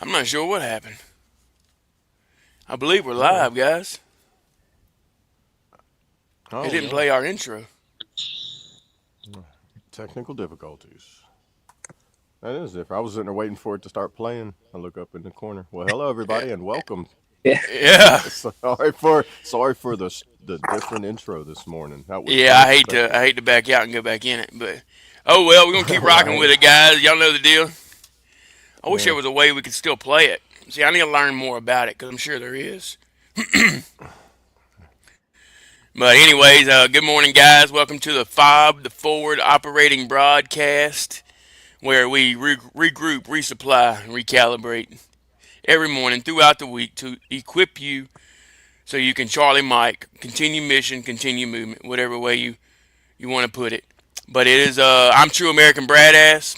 I'm not sure what happened. I believe we're Okay. live, guys. It Oh didn't well, play our intro. technical difficulties. That is different. I was sitting there waiting for it to start playing. I look up in the corner. Well, hello Yeah. everybody and welcome. Yeah. Sorry for the different intro this morning. That was Yeah, I unexpected. hate to back out and go back in it, but oh well, we're gonna keep rocking with Right? it, guys. Y'all know the deal. I wish there Yeah. was a way we could still play it. See, I need to learn more about it because I'm sure there is. But anyways, good morning, guys. Welcome to the F.O.B, the Forward Operating Broadcast, where we regroup, resupply, and recalibrate every morning throughout the week to equip you so you can Charlie Mike, continue mission, continue movement, whatever way you want to put it. But it is, I'm True American Bradass.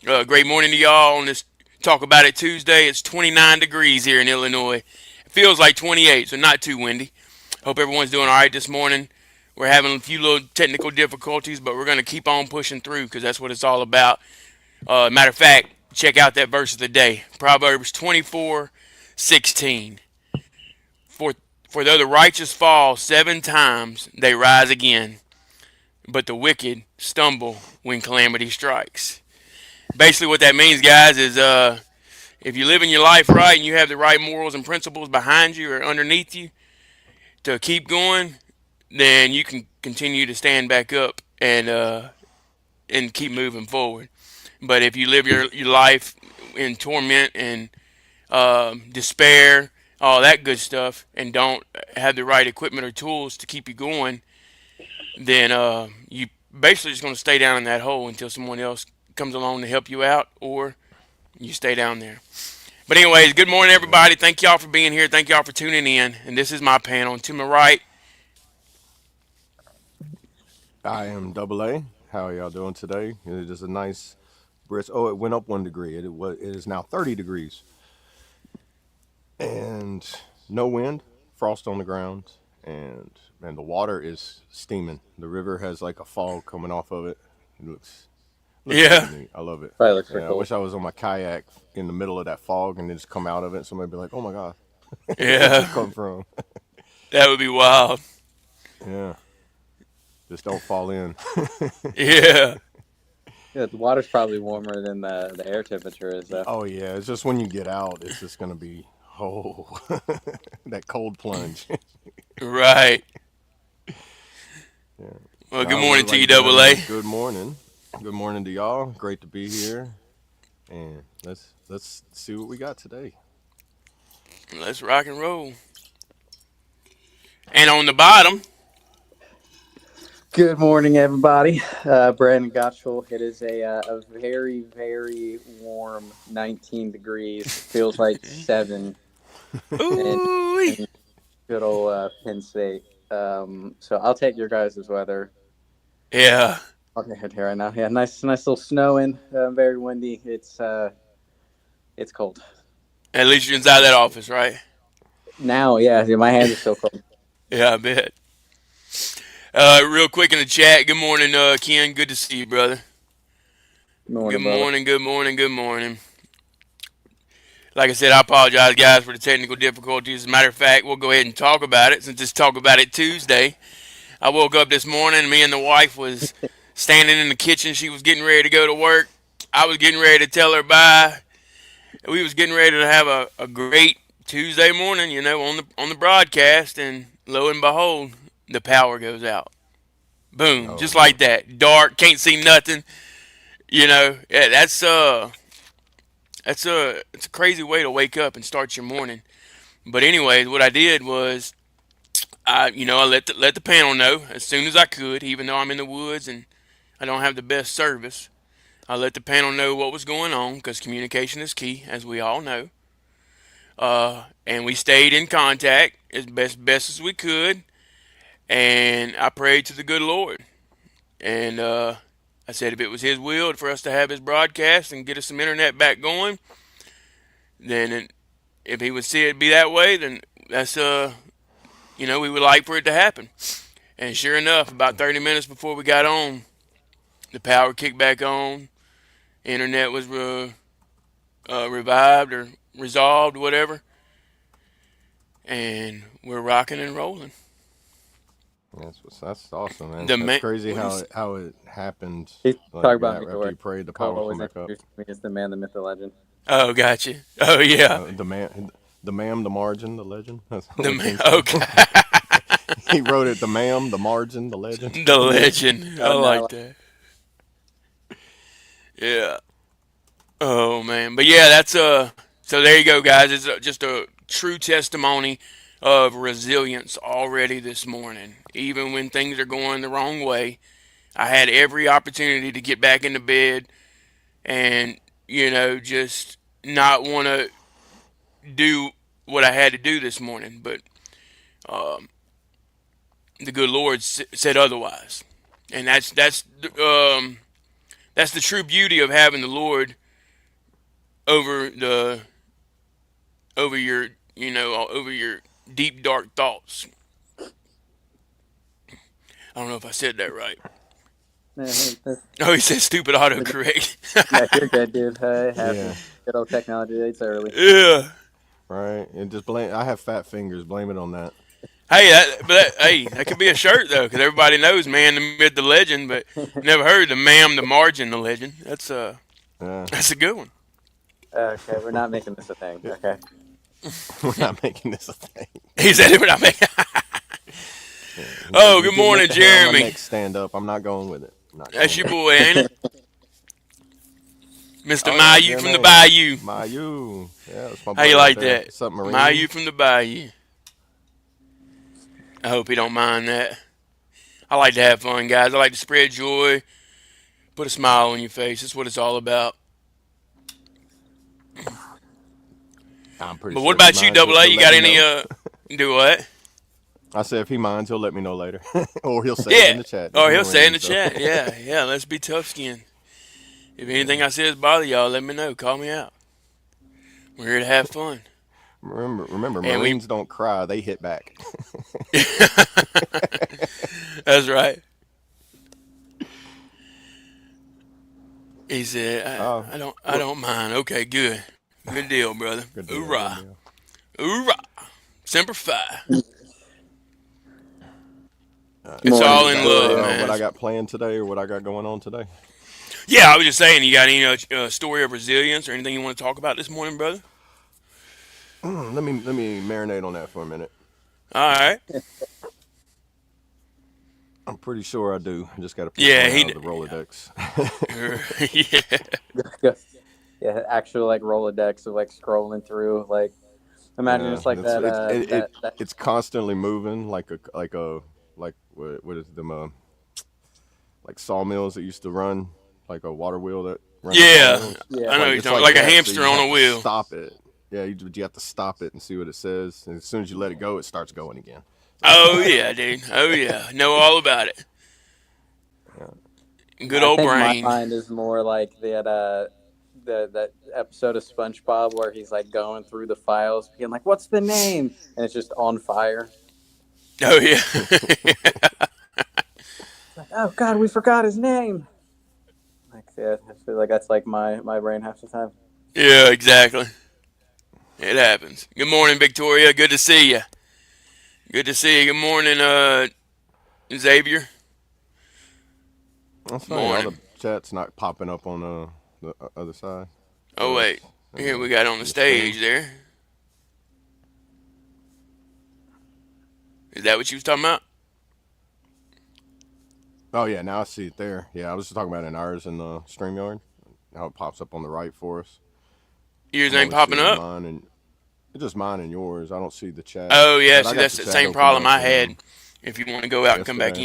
Great morning to y'all on this Talk About It Tuesday. It's 29 degrees here in Illinois. It feels like 28, so not too windy. Hope everyone's doing all right this morning. We're having a few little technical difficulties, but we're going to keep on pushing through because that's what it's all about. Matter of fact, check out that verse of the day, Proverbs 24:16. For, for though the righteous fall 7 times, they rise again, but the wicked stumble when calamity strikes. Basically, what that means, guys, is if you're living your life right and you have the right morals and principles behind you or underneath you to keep going, then you can continue to stand back up and keep moving forward. But if you live your life in torment and despair, all that good stuff, and don't have the right equipment or tools to keep you going, then you basically just going to stay down in that hole until someone else comes along to help you out, or you stay down there. But anyways, good morning, Yeah. everybody. Thank y'all for being here. Thank y'all for tuning in. And this is my panel. To my right, I am Double A. How are y'all doing today? It is a nice brisk. Oh, it went up 1 degree. It is now 30 degrees and no wind, frost on the ground, and man, the water is steaming. The river has like a fog coming off of it. It looks pretty yeah, neat. I love it. Probably looks pretty Yeah, I cool. wish I was on my kayak in the middle of that fog and then just come out of it. And somebody be like, "Oh my god, where'd you yeah, come from?" that would be wild. Yeah, just don't fall in. Yeah, Yeah, the water's probably warmer than the air temperature is, though. Oh yeah, it's just when you get out, it's just gonna be oh that cold plunge. right. Yeah. Well, good How's morning to everybody you, doing Double today? A. Good morning. Good morning to y'all. Great to be here. And let's see what we got today. Let's rock and roll. And on the bottom, Good morning, everybody. Brandon Gottschall. It is a very, very warm 19 degrees. Feels like 7 in, ooh, in good old Penn State. So I'll take your guys' weather. yeah. Okay, here right now. Yeah, nice little snowing. Very windy. It's cold. At least you're inside that office, right? Now, yeah, my hands are still cold. Yeah, I bet. Real quick in the chat. Good morning, Ken. Good to see you, brother. Good Morning, brother. morning. Good morning. Good morning. Like I said, I apologize, guys, for the technical difficulties. As a matter of fact, we'll go ahead and talk about it since it's Talk About It Tuesday. I woke up this morning. Me and the wife was standing in the kitchen. She was getting ready to go to work. I was getting ready to tell her bye. We was getting ready to have a great Tuesday morning, on the broadcast, and lo and behold, the power goes out. Boom, Oh just like no. that. Dark, can't see nothing. Yeah, it's a crazy way to wake up and start your morning. But anyways, what I did was I let the panel know as soon as I could, even though I'm in the woods and I don't have the best service. I let the panel know what was going on because communication is key, as we all know. And we stayed in contact as best as we could, and I prayed to the good Lord. And I said if it was His will for us to have His broadcast and get us some internet back going, then if He would see it be that way, then that's we would like for it to happen. And sure enough, about 30 minutes before we got on, the power kicked back on. Internet was revived or resolved, whatever, and we're rocking and rolling. That's awesome, man. The That's man, crazy what do you how say? it happened He's talking like about that me, after where you prayed. The Cole power come always back up. introduces me as the man, the myth, the legend. Oh, gotcha. Oh yeah, The man, the ma'am, the margin, the legend. That's the what man. King said. Okay, He wrote it. The ma'am, the margin, the legend. the legend. I Oh like no, that. Yeah. Oh man, but yeah, that's So there you go, guys. It's just a true testimony of resilience already this morning. Even when things are going the wrong way, I had every opportunity to get back into bed and just not want to do what I had to do this morning. But the good Lord said otherwise, and that's the true beauty of having the Lord over the over your over your deep dark thoughts. I don't know if I said that right. yeah, Oh, he said stupid autocorrect. yeah, you're good, dude. It Yeah, happens. Good old technology. It's early. Yeah. right. And just blame. I have fat fingers. Blame it on that. Hey, that could be a shirt though, because everybody knows man, the myth, the legend, but never heard the ma'am, the margin, the legend. Yeah, That's a good one. Okay, we're not making this a thing. Okay. we're not making this a thing. He said it when I make. Yeah. Oh, If good it make morning, the hair on my Jeremy. neck stand up, I'm not going with it. I'm not That's going your with it. boy, ain't it? Mr. Oh yeah, Mayu from the Jeremy. Bayou. Mayu. Yeah, that's my How you buddy right like there. that? What's up, Marine? Mayu from the Bayou. I hope he don't mind that. I like to have fun, guys. I like to spread joy, put a smile on your face. That's what it's all about. I'm pretty But what sure if he about you, minds, Double A? he'll You let got me any? know. Do what? I said if he minds, he'll let me know later, or he'll say it Yeah. in the chat. This Or is he'll say in Marine, the so chat. Yeah, yeah. Let's be tough skinned. If anything yeah. I says bother y'all, let me know. Call me out. We're here to have fun. Remember, And we. Marines don't cry; they hit back. That's right. He said, Oh, I what? don't mind. Okay, good. Good deal, brother. Good deal. Good Hoorah. deal. Hoorah. Semper Fi. It's Morning, all You in asked me love, Victoria. what man. I got planned today, or what I got going on today. Yeah, I was just saying, you got any story of resilience or anything you want to talk about this morning, brother? Let me marinate on that for a minute. All right. I'm pretty sure I do. I just got to pick Yeah, one out of the Rolodex. yeah. Yeah, actual like Rolodex of like scrolling through. Like, imagine Yeah, it's like it's that. it's it, it That. it's constantly moving like what is them like sawmills that used to run like a water wheel that runs Yeah. sawmills. Yeah. I know Like you're it's talking like like a that. So hamster you on have a to wheel. stop it. Yeah, you have to stop it and see what it says. And as soon as you let it go, it starts going again. Oh yeah, dude. Oh yeah. Know all about it. Yeah. Good I old think my brain. mind is more like that episode of SpongeBob where he's like going through the files, being like, "What's the name?" and it's just on fire. Oh yeah. It's like, "Oh God, we forgot his name." Like, yeah, I feel like that's like my brain half the time. Yeah, exactly. It happens. Good morning, Victoria. Good to see you. Good to see you. Good morning, Xavier. That's funny. All the Morning. chat's not popping up on the other side Oh for wait. us Here we got on the in the stream. stage there. Is that what you was talking about? Oh yeah, now I see it there. Yeah, I was just talking about in ours in the StreamYard. How it pops up on the right for us. Yours I'm ain't only popping seeing up? mine and it's just mine and yours. I don't see the chat, Oh yeah, but I see got that's the the chat same open problem up I and had. If you want to go out and come back yesterday. in.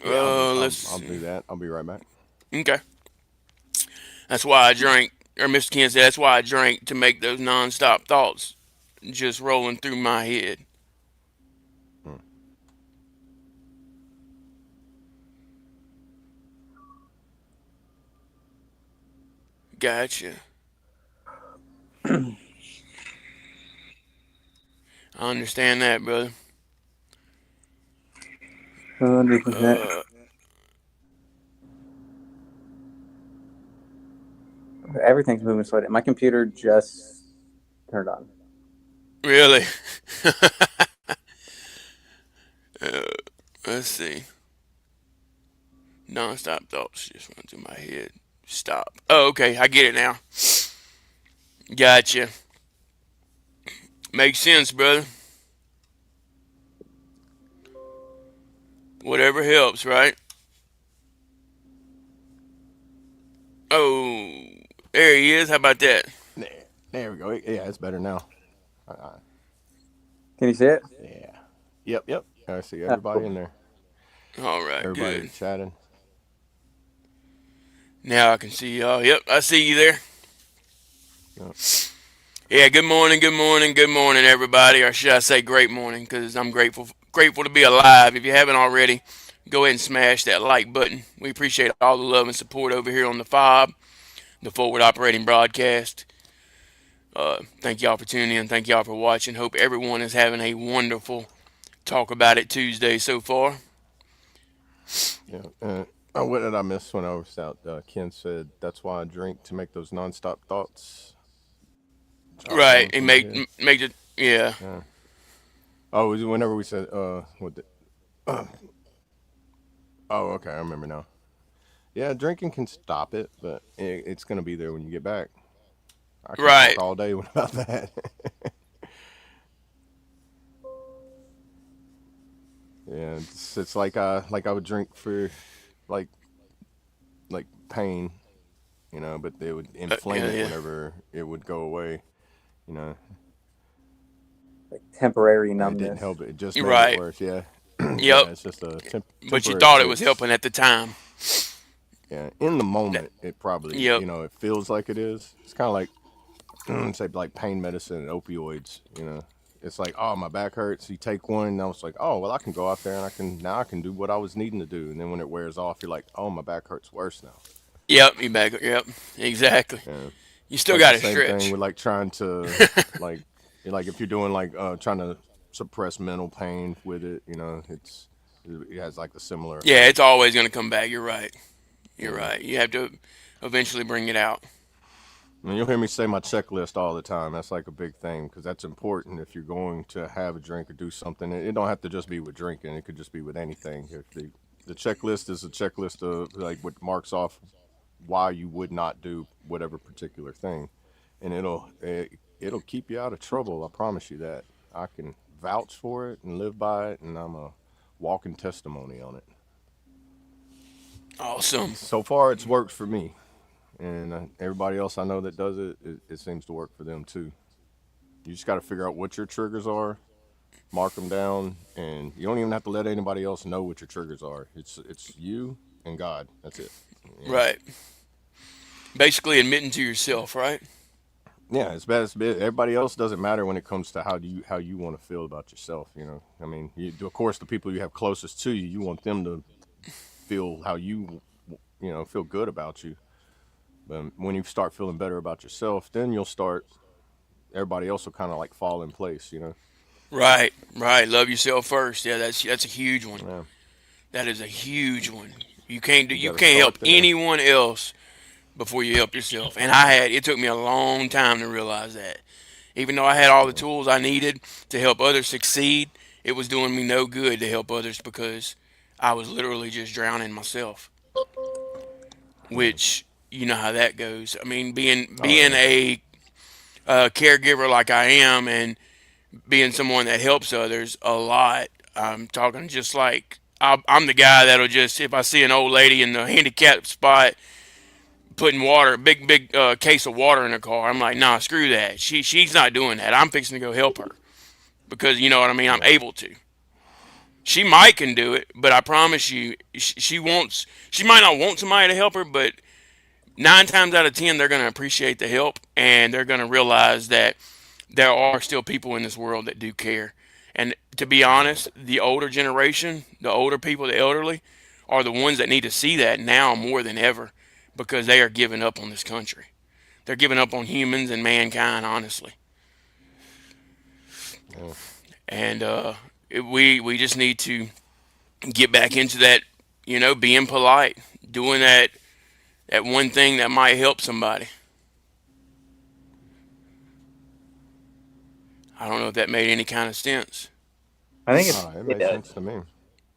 Yeah, I'll Let's do that. I'll be right back. okay. That's why I drank, or Mr. Ken said that's why I drank to make those non-stop thoughts just rolling through my head. Hmm. Gotcha. I understand that, brother. 100%. Uh, Everything's moving slow. My computer just turned on. Really? uh, let's see. Non-stop thoughts just run through my head. Stop. Oh, okay. I get it now. Gotcha. Makes sense, brother. Whatever helps, right? Oh, there he is. How about that? There we go. Yeah, it's better now. Uh, Can you see it? yeah. Yep, yep. I see Oh, everybody cool. in there. All right, Everybody good. chatting. Now I can see y'all. Yep, I see you there. Yep. Yeah, good morning, good morning, good morning, everybody. Or should I say great morning, because I'm grateful to be alive. If you haven't already, go ahead and smash that like button. We appreciate all the love and support over here on the FOB, the Forward Operating Broadcast. Thank y'all for tuning in. Thank y'all for watching. Hope everyone is having a wonderful Talk About It Tuesday so far. Yeah. What did I miss when I was out? Ken said that's why I drink to make those nonstop thoughts jot Right, down and from my head. make it, yeah. Yeah. Oh, was it whenever we said what? Oh, okay, I remember now. Yeah, drinking can stop it, but it's gonna be there when you get back. I can talk Right. all day about that. Yeah, it's like I would drink for like pain, but they would inflame Yeah, it yeah. whenever it would go away. You know, Like temporary it didn't numbness. help it; it just made it Right. worse. Yeah, Yep. yeah, it's just a But you temporary thought it was fix. helping at the time. Yeah, in the That, moment, it probably yep. it feels like it is. It's kind of like say like pain medicine and opioids. It's like, oh, my back hurts. You take one, and I was like, oh well, I can go out there and I can do what I was needing to do. And then when it wears off, you're like, oh, my back hurts worse now. Yep. You back. Yep. Exactly. Yeah, You it's still like the got to same thing stretch. with like trying to like if you're doing like trying to suppress mental pain with it. It has like a similar Yeah, effect. it's always going to come back. You're right. You're Yeah. right. You have to eventually bring it out. And you'll hear me say my checklist all the time. That's like a big thing because that's important if you're going to have a drink or do something. It don't have to just be with drinking. It could just be with anything. If the checklist is a checklist of like what marks off why you would not do whatever particular thing, and it'll keep you out of trouble. I promise you that. I can vouch for it and live by it, and I'm a walking testimony on it. Awesome. So far, it's worked for me, and everybody else I know that does it seems to work for them too. You just got to figure out what your triggers are, mark them down, and you don't even have to let anybody else know what your triggers are. It's you and God. That's it. You know. Right. Basically admitting to yourself, right? Yeah, it's bad. Everybody else doesn't matter when it comes to how you want to feel about yourself. I mean, of course, the people you have closest to you, you want them to feel how feel good about you. But when you start feeling better about yourself, then you'll start. Everybody else will kind of like fall in place. Right. Right. Love yourself first. Yeah, that's a huge one. Yeah, That is a huge one. you You got to can't help start there. anyone else before you help yourself. And it took me a long time to realize that. Even though I had all the Yeah, tools I needed to help others succeed, it was doing me no good to help others because I was literally just drowning myself. yeah. Which you know how that goes. I mean, Oh being yeah. a caregiver like I am, and being someone that helps others a lot. I'm talking just like I'm the guy that'll just, if I see an old lady in the handicap spot putting water, big case of water in her car, I'm like, nah, screw that. She's not doing that. I'm fixing to go help her because you know what I mean. I'm Yeah. able to. She might can do it, but I promise you, she wants. She might not want somebody to help her, but 9 times out of 10, they're going to appreciate the help and they're going to realize that there are still people in this world that do care. And to be Yeah. honest, the older generation, the older people, the elderly, are the ones that need to see that now more than ever because they are giving up on this country. They're giving up on humans and mankind, honestly. Yeah. And we just need to get back into that, being polite, doing that one thing that might help somebody. I don't know if that made any kind of sense. I think Oh, it it makes does. sense to me.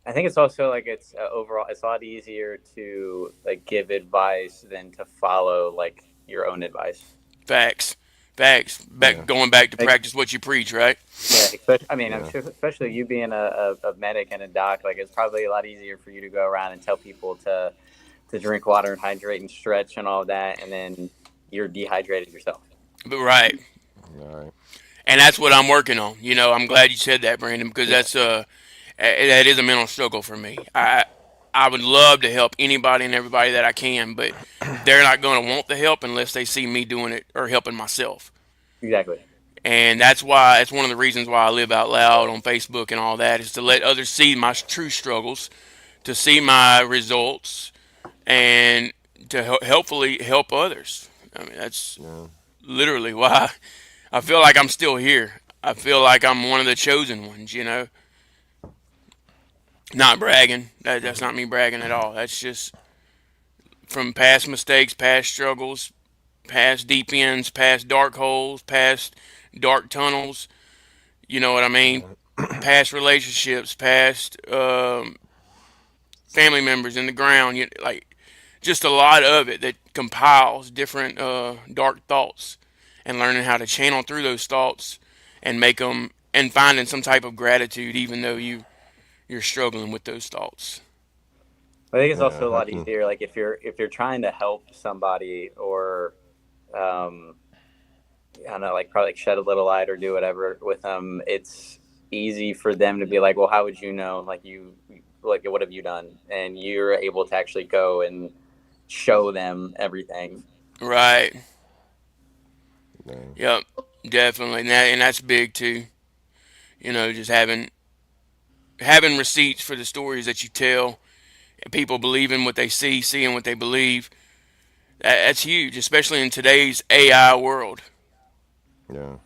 I think it's also like it's overall it's a lot easier to like give advice than to follow like your own advice. Facts. Facts. Yeah, Going back to Like practice what you preach, right? yeah, especially I mean I'm yeah, sure especially you being a medic and a doc, like it's probably a lot easier for you to go around and tell people to drink water and hydrate and stretch and all that, and then you're dehydrated yourself. But right. all right. And that's what I'm working on. I'm glad you said that, Brandon, because Yeah, that is a mental struggle for me. I would love to help anybody and everybody that I can, but they're not going to want the help unless they see me doing it or helping myself. exactly. And that's why it's one of the reasons why I live out loud on Facebook and all that is to let others see my true struggles, to see my results, and to helpfully help others. I mean, that's Yeah, literally why I feel like I'm still here. I feel like I'm one of the chosen ones. Not bragging. That's not me bragging at all. That's just from past mistakes, past struggles, past deep ends, past dark holes, past dark tunnels. You know what I mean? right. Past relationships, past family members in the ground. Like just a lot of it that compiles different dark thoughts and learning how to channel through those thoughts and make them and finding some type of gratitude even though you're struggling with those thoughts. I think it's Yeah, also a I lot can. easier, like if you're trying to help somebody or um, I don't know, like probably like shed a little light or do whatever with them. It's easy for them to be like, well, how would you know? Like like what have you done? And you're able to actually go and show them everything. Right. Yeah, Yep. Definitely. And that's big too. Just having receipts for the stories that you tell, people believing what they see, seeing what they believe. That's huge, especially in today's AI world. yeah,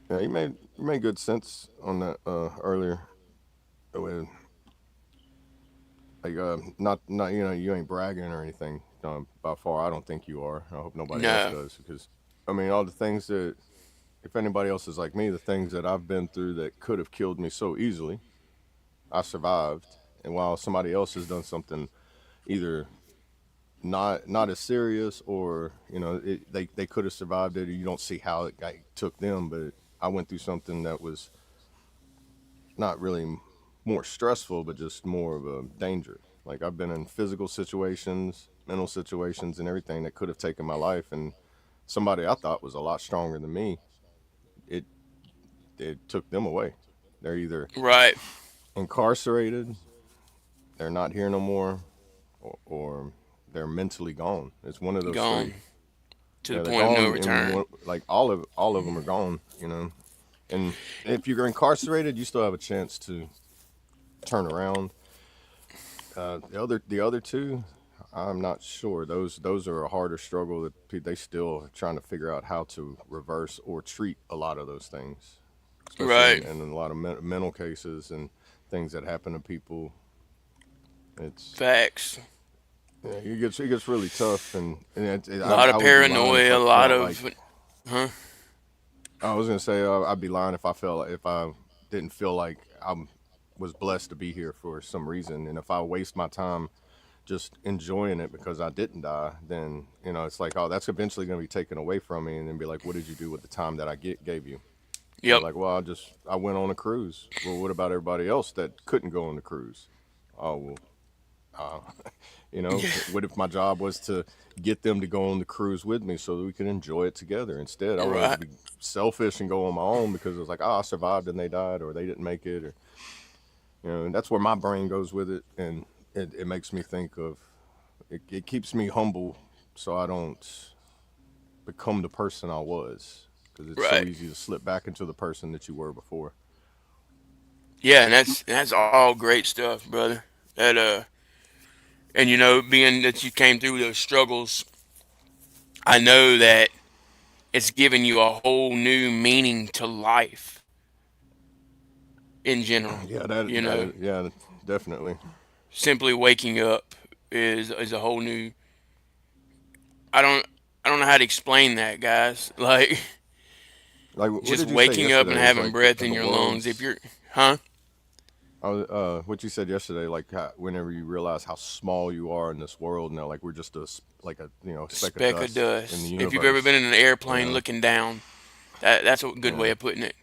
yeah. You made good sense on that earlier. With like not you ain't bragging or anything. By far, I don't think you are. I hope nobody else No. does because I mean all the things that if anybody else is like me, the things that I've been through that could have killed me so easily, I survived. And while somebody else has done something either not as serious or they could have survived it, or you don't see how took them, but I went through something that was not really more stressful, but just more of a danger. Like I've been in physical situations, mental situations, and everything that could have taken my life, and somebody I thought was a lot stronger than me, it it took them away. They're either Right. incarcerated, they're not here no more, or they're mentally gone. It's one of those Gone three. to the Yeah, they're point of no gone, and return. like all of them are gone. And if you're incarcerated, you still have a chance to turn around. The other two, I'm not sure. Those are a harder struggle that they still are trying to figure out how to reverse or treat a lot of those things, especially Right. in a lot of mental cases and things that happen to people. It's Facts. yeah, it gets really tough, A lot I of would be lying if paranoia. I A lot felt like of, huh? I was gonna say I'd be lying if I didn't feel like I was blessed to be here for some reason, and if I waste my time just enjoying it because I didn't die, then it's like, oh, that's eventually gonna be taken away from me, and then be like, what did you do with the time that I gave you? Be Yep. like, well, I went on a cruise. Well, what about everybody else that couldn't go on the cruise? Oh well, uh, Yeah. what if my job was to get them to go on the cruise with me so that we could enjoy it together? Instead, I wanted to Right. be selfish and go on my own because it was like, oh, I survived and they died or they didn't make it, or and that's where my brain goes with it, and it makes me think of it keeps me humble so I don't become the person I was because it's so Right. easy to slip back into the person that you were before. Yeah, and that's all great stuff, brother. That and being that you came through those struggles, I know that it's given you a whole new meaning to life in general. Yeah, that You that know, is, yeah, definitely. simply waking up is a whole new. I don't I don't know how to explain that, guys. Like Like, what Just did you say waking up and yesterday? Is having like breath the in your lungs. If world's. you're, huh? What you said yesterday, like whenever you realize how small you are in this world now, like we're just like a speck of Speck of dust in the dust. If you've ever been universe. in an You airplane know? looking down, that's a good way Yeah. of putting it.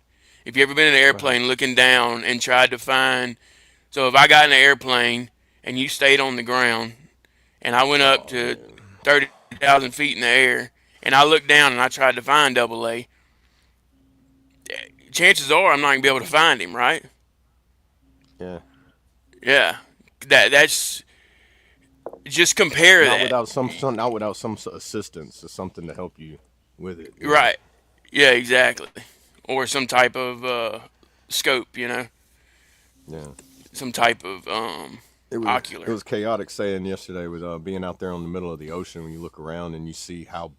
If you ever been in an Right. airplane looking down and tried to find, so if I got in an airplane and you stayed on the ground and I went up Oh to man. 30,000 feet in the air and I looked down and I tried to find Double A, chances are I'm not gonna be able to find him, right? Yeah. Yeah, that's just compare Not that. without not without some assistance or something to help you with it. You know. Right. Yeah, exactly. Or some type of scope, Yeah. some type of It ocular. was chaotic saying yesterday with being out there in the middle of the ocean when you look around and you see how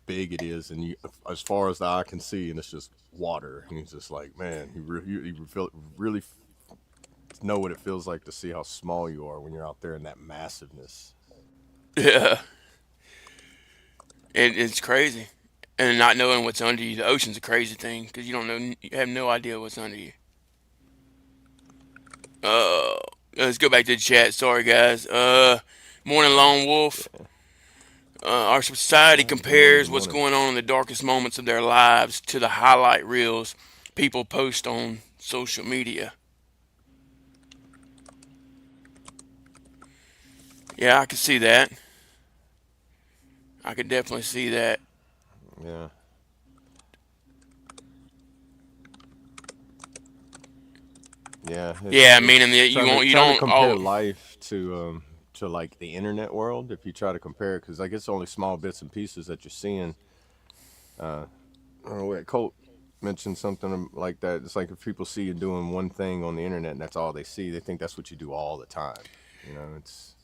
big it is and you as far as the eye can see and it's just water and he's just like man you feel really know what it feels like to see how small you are when you're out there in that massiveness. Yeah, it's crazy. And not knowing what's under you, the ocean's a crazy thing because you don't know, you have no idea what's under you. Uh, let's go back to the chat. Sorry, guys. Morning, Lone Wolf. Our society Yeah, good morning, compares good what's morning. going on in the darkest moments of their lives to the highlight reels people post on social media. Yeah, I can see that. I could definitely see that. Yeah, yeah, Yeah, meaning it's that you won't, you trying to don't. compare Oh, life to like the internet world. If you try to compare it, because like it's only small bits and pieces that you're seeing. uh Colt mentioned something like that. It's like if people see you doing one thing on the internet and that's all they see, they think that's what you do all the time. You know, it's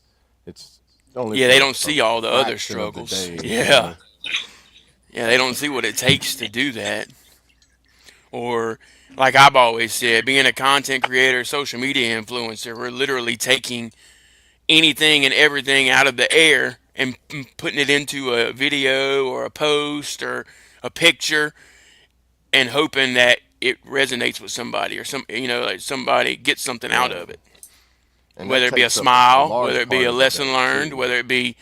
only yeah, they for don't a see all the other fraction of the struggles. day. You Yeah, know. yeah, they don't see what it takes to do that. Or, like I've always said, being a content creator, social media influencer, we're literally taking anything and everything out of the air and putting it into a video or a post or a picture and hoping that it resonates with somebody or like somebody gets something out Yeah, of it. and that Whether it be a takes up a smile, whether large it be part a of the lesson day learned, too. whether it be,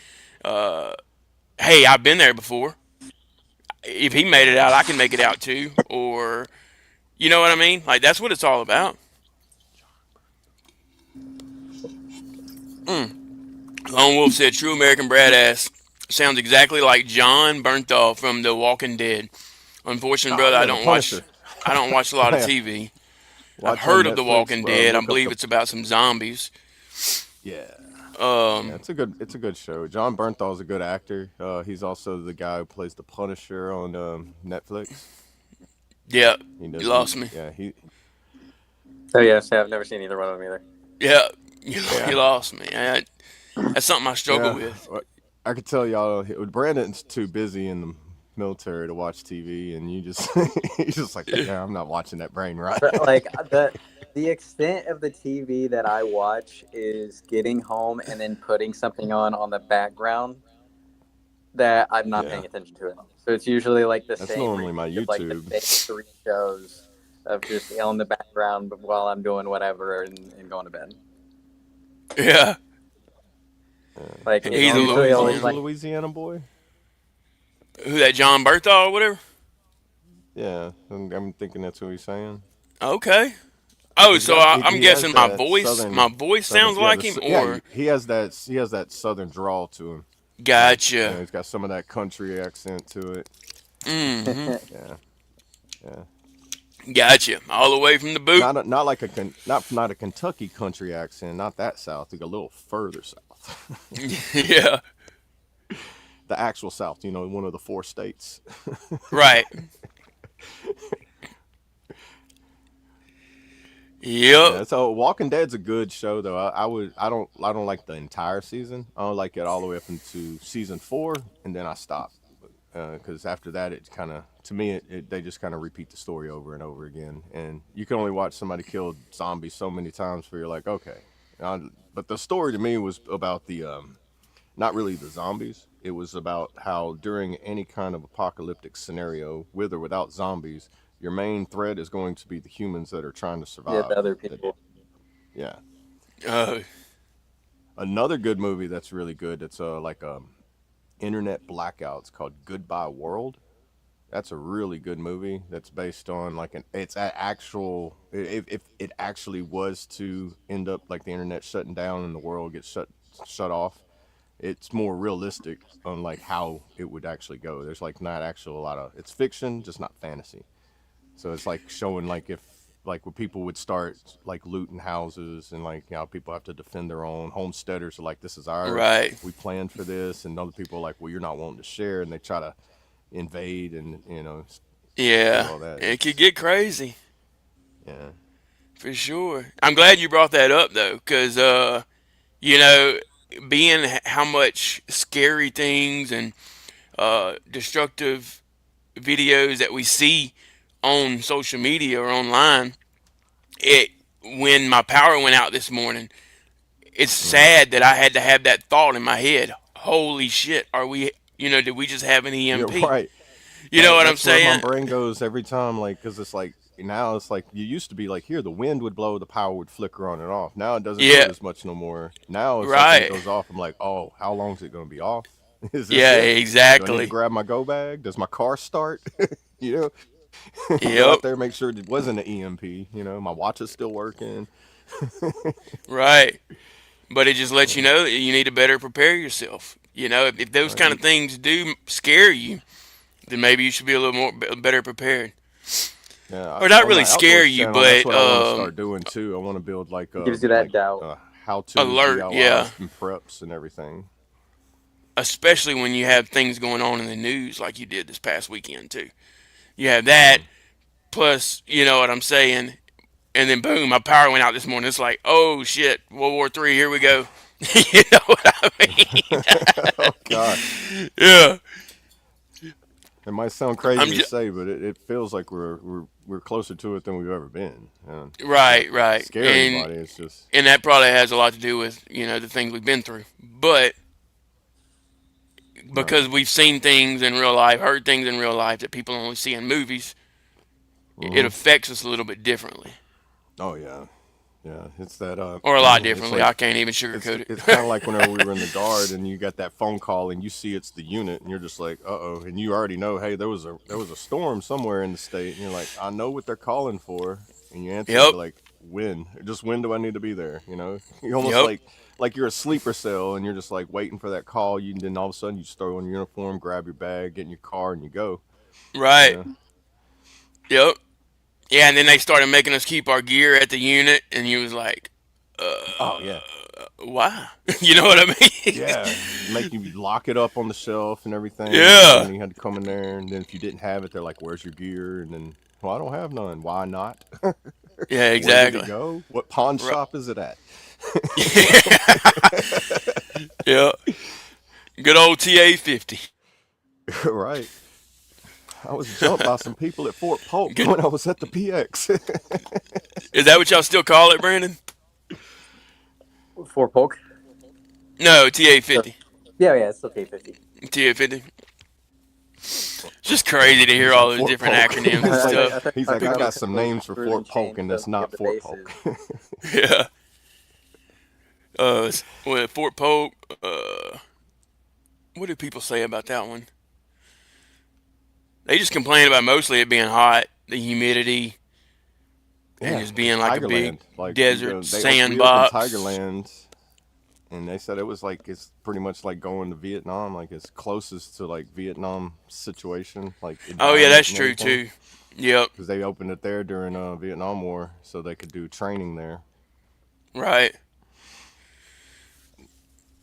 hey, I've been there before. If he made it out, I can make it out too. Or, you know what I mean? Like, that's what it's all about. Lone Wolf said, "True American Badass sounds exactly like John Bernthal from The Walking Dead." Unfortunately, Oh brother, yeah, the Punisher. I don't watch a lot of Yeah, TV. I've watch on heard of The Netflix. Walking Dead. I Look up believe the. it's about some zombies. Yeah, yeah. Um, It's a good show. John Bernthal's a good actor. He's also the guy who plays the Punisher on Netflix. yeah, He you does. lost me. Yeah. So yes, I've never seen either one of them either. Yeah, you Yeah. lost me. That's something I struggle Yeah. with. I could tell y'all. Brandon's too busy in the military to watch TV, and you just he's just like, yeah, I'm not watching that brain right. But like the extent of the TV that I watch is getting home and then putting something on the background that I'm not Yeah, paying attention to it. So it's usually like the that's same normally repeat my of like the YouTube. same three shows of just on the background while I'm doing whatever and going to bed. Yeah, Like it's he's a usually always He's a Louisiana. like Louisiana boy. Who, that John Berthal or whatever? Yeah, I'm thinking that's what he's saying. Okay. Oh, He's so got I'm he has guessing my that voice southern my voice southern sounds yeah like him, yeah or he has that southern drawl to him. Like gotcha. he's got some of that country accent to it. Mm-hmm. Yeah, yeah. Gotcha. All the way from the boot. Not like not a Kentucky country accent. Not that south. Like a little further south. Yeah. The actual south. One of the four states. Right. Yep. Yeah. So Walking Dead's a good show though. I don't like the entire season. I don't like it all the way up into season 4, and then I stop. Because after that, it kind of to me they just kind of repeat the story over and over again, and you can only watch somebody kill zombies so many times for you're like okay. But the story to me was about the not really the zombies. It was about how during any kind of apocalyptic scenario, with or without zombies, your main threat is going to be the humans that are trying to Yeah, the survive. other That people. yeah. Uh, Another good movie that's really good. It's like internet blackouts called Goodbye World. That's a really good movie. That's based on like an it's a actual if it actually was to end up like the internet shutting down and the world gets shut off. It's more realistic on like how it would actually go. There's like not actual a lot of it's fiction, just not fantasy. So it's like showing like if like where people would start like looting houses and like people have to defend their own homesteaders are like this is ours. right. We planned for this, and other people are like, well, you're not wanting to share, and they try to invade and do Yeah, all that. it could It's get crazy yeah, for sure. I'm glad you brought that up though, because you know, being how much scary things and destructive videos that we see on social media or online, it when my power went out this morning, it's hmm sad that I had to have that thought in my head. Holy shit, are we? Did we just have an you're EMP? right. You know what I'm That's where my saying? brain goes every time, like because it's like now it's like you used to be like here the wind would blow, the power would flicker on and off. Now it doesn't do Yeah, it as much no more. Now it's like when it right. goes off, I'm like, oh, how long is it going to be off? Is this Yeah, it? Do I need to exactly. grab my go bag? Does my car start? you know, go out Yep, there, make sure it wasn't an EMP. My watch is still working. right. But it just lets you Yeah, know that you need to better prepare yourself. If those right. kind of things do scare you, then maybe you should be a little more better prepared, Yeah, or not on really my scare outdoors you, channel, that's but what I want to start doing too. I want to build It gives you that doubt. how to alert. Yeah, DIYs and preps and everything. especially when you have things going on in the news like you did this past weekend too. You have that Hmm plus, you know what I'm saying, and then boom, my power went out this morning. It's like, oh shit, World War III, here we go. You know what I mean? oh God, Yeah, it might sound I'm crazy to just say, but it feels like we're closer to it than we've ever been. And not right, to right, scare anybody. It's just and that probably has a lot to do with the things we've been through, but right. because we've seen things in real life, heard things in real life that people only see in movies, it hmm affects us a little bit differently, Oh yeah, yeah. It's that or a lot it's differently. like I can't even sugarcoat it's kind of it. like whenever we were in the guard and you got that phone call and you see it's the unit and you're just like, uh oh, and you already know, hey, there was a storm somewhere in the state, and you're like, I know what they're calling for, and you answer, Yep, you're like, when, just when do I need to be there? You almost yep, like you're a sleeper cell and you're just like waiting for that call. You and then all of a sudden you just throw on your uniform, grab your bag, get in your car, and you go. You right, know, yep. Yeah, and then they started making us keep our gear at the unit, and you was like, oh yeah. why? You know what I mean? Yeah, make you lock it up on the shelf and everything. So Yeah, then you had to come in there, and then if you didn't have it, they're like, "Where's your gear?" And then, well, I don't have none. Why not? yeah, Where did it exactly. go? What pawn Right. shop is it at? Yeah, good old TA-50. right. I was jumped by some people at Fort Polk Good. when I was at the PX. Is that what y'all still call it, Brandon? For poke. No, So, TA-50. yeah, yeah, it's still K50. TA-50. It's just crazy to hear He's all like those Fort different Polk. acronyms and It's like stuff. I thought you he's were like, talking I People, about got some those names for crew and Fort Polk, chain and stuff that's to get not the Fort Polk. bases. yeah. Fort Polk. What do people say about that one? They just complain about mostly it being hot, the humidity, and Yeah, just because being like a big Tigerland, like desert we opened sandbox. Tigerland, and they said it was like it's pretty much like going to Vietnam, like it's closest to like Vietnam situation, like Oh yeah, environment that's and true everything, too. Yep. because they opened it there during Vietnam War, so they could do training there. Right.